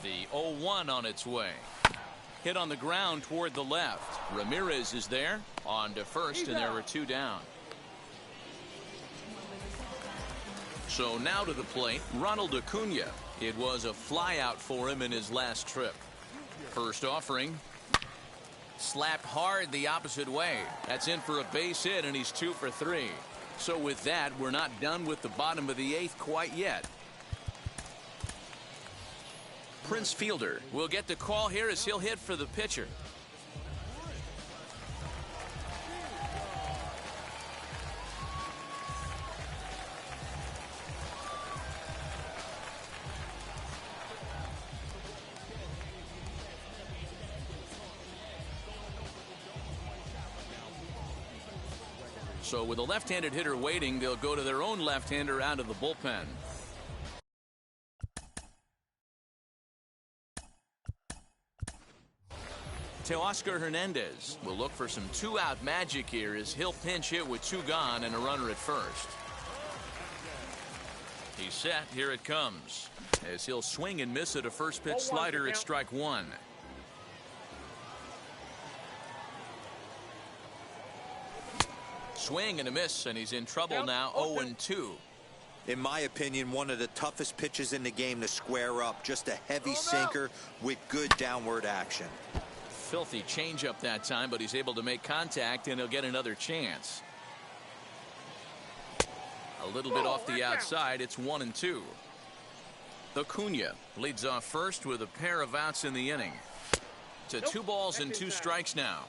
The 0-1 on its way. Hit on the ground toward the left. Ramirez is there on to first, and there are 2 down. So now to the plate, Ronald Acuna. It was a flyout for him in his last trip. First offering. Slapped hard the opposite way. That's in for a base hit, and he's 2 for 3. So with that, we're not done with the bottom of the 8th quite yet. Prince Fielder will get the call here as he'll hit for the pitcher. So with a left-handed hitter waiting, they'll go to their own left-hander out of the bullpen. Teoscar Hernandez will look for some 2-out magic here as he'll pinch hit with 2 gone and a runner at first. He's set. Here it comes. As he'll swing and miss at a first pitch slider at strike 1. Swing and a miss, and he's in trouble now. 0-2. In my opinion, one of the toughest pitches in the game to square up. Just a heavy sinker with good downward action. Filthy changeup that time, but he's able to make contact, and he'll get another chance. A little bit off the outside. It's 1-2. Acuna leads off first with a pair of outs in the inning. To 2 balls and 2 strikes now.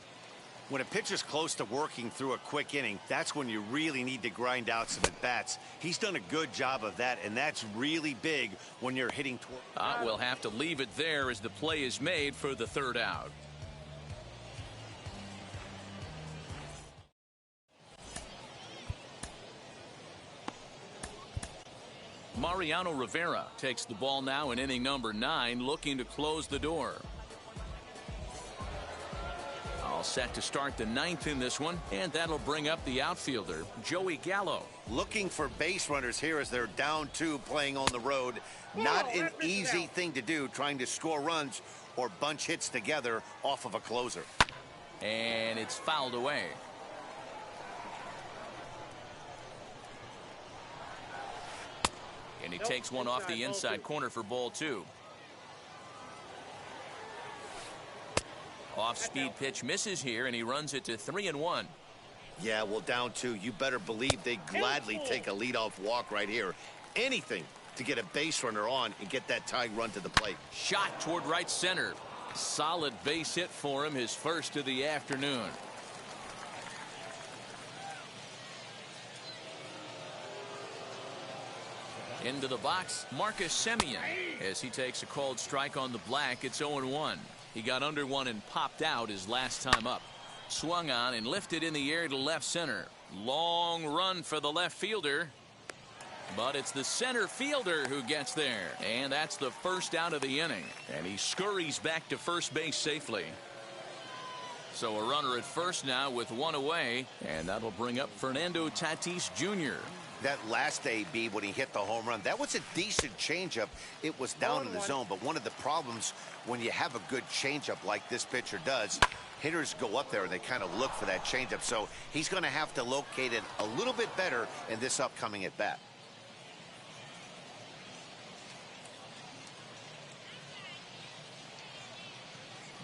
When a pitcher's close to working through a quick inning, that's when you really need to grind out some at-bats. He's done a good job of that, and that's really big when you're hitting toward. We'll have to leave it there as the play is made for the 3rd out. Mariano Rivera takes the ball now in inning number 9, looking to close the door. All set to start the 9th in this one, and that'll bring up the outfielder, Joey Gallo. Looking for base runners here as they're down 2 playing on the road. Not an easy thing to do, trying to score runs or bunch hits together off of a closer. And it's fouled away. And he takes one off the inside corner for ball 2. Off-speed pitch misses here, and he runs it to 3-1. Yeah, well, down 2, you better believe they gladly take a leadoff walk right here. Anything to get a base runner on and get that tying run to the plate. Shot toward right center. Solid base hit for him, his first of the afternoon. Into the box, Marcus Semien, as he takes a called strike on the black. It's 0-1. He got under one and popped out his last time up. Swung on and lifted in the air to left center. Long run for the left fielder. But it's the center fielder who gets there. And that's the first out of the inning. And he scurries back to first base safely. So a runner at first now with 1 away. And that'll bring up Fernando Tatis Jr. That last AB when he hit the home run, that was a decent changeup. It was down in the zone, but one of the problems when you have a good changeup like this pitcher does, hitters go up there and they kind of look for that changeup. So he's going to have to locate it a little bit better in this upcoming at bat.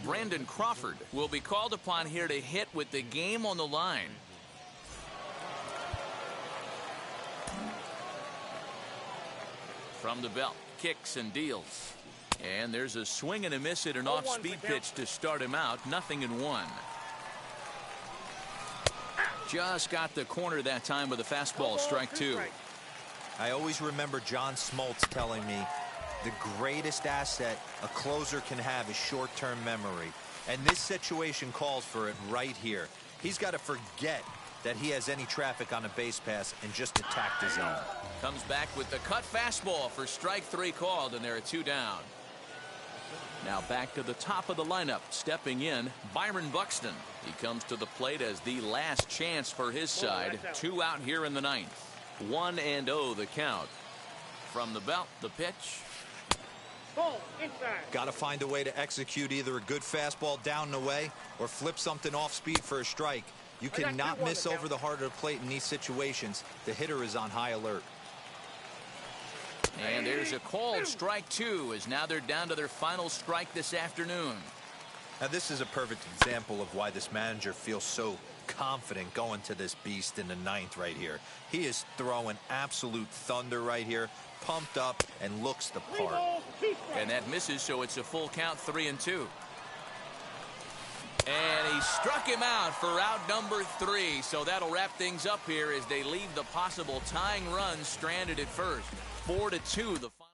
Brandon Crawford will be called upon here to hit with the game on the line. From the belt, kicks and deals. And there's a swing and a miss at an off-speed pitch to start him out. 0-1. Just got the corner that time with a fastball, strike 2. I always remember John Smoltz telling me the greatest asset a closer can have is short-term memory. And this situation calls for it right here. He's got to forget that he has any traffic on a base pass and just attack the zone. Comes back with the cut fastball for strike 3 called, and there are 2 down. Now back to the top of the lineup, stepping in, Byron Buxton. He comes to the plate as the last chance for his side. 2 out here in the 9th. 1-0 the count. From the belt, the pitch. Ball inside. Got to find a way to execute either a good fastball down and away or flip something off speed for a strike. You cannot miss over the heart of the plate in these situations. The hitter is on high alert. And there's a called strike 2, as now they're down to their final strike this afternoon. Now this is a perfect example of why this manager feels so confident going to this beast in the 9th right here. He is throwing absolute thunder right here, pumped up and looks the part. And that misses, so it's a full count, 3-2. And he struck him out for out number 3. So that'll wrap things up here as they leave the possible tying run stranded at first. 4-2 the final.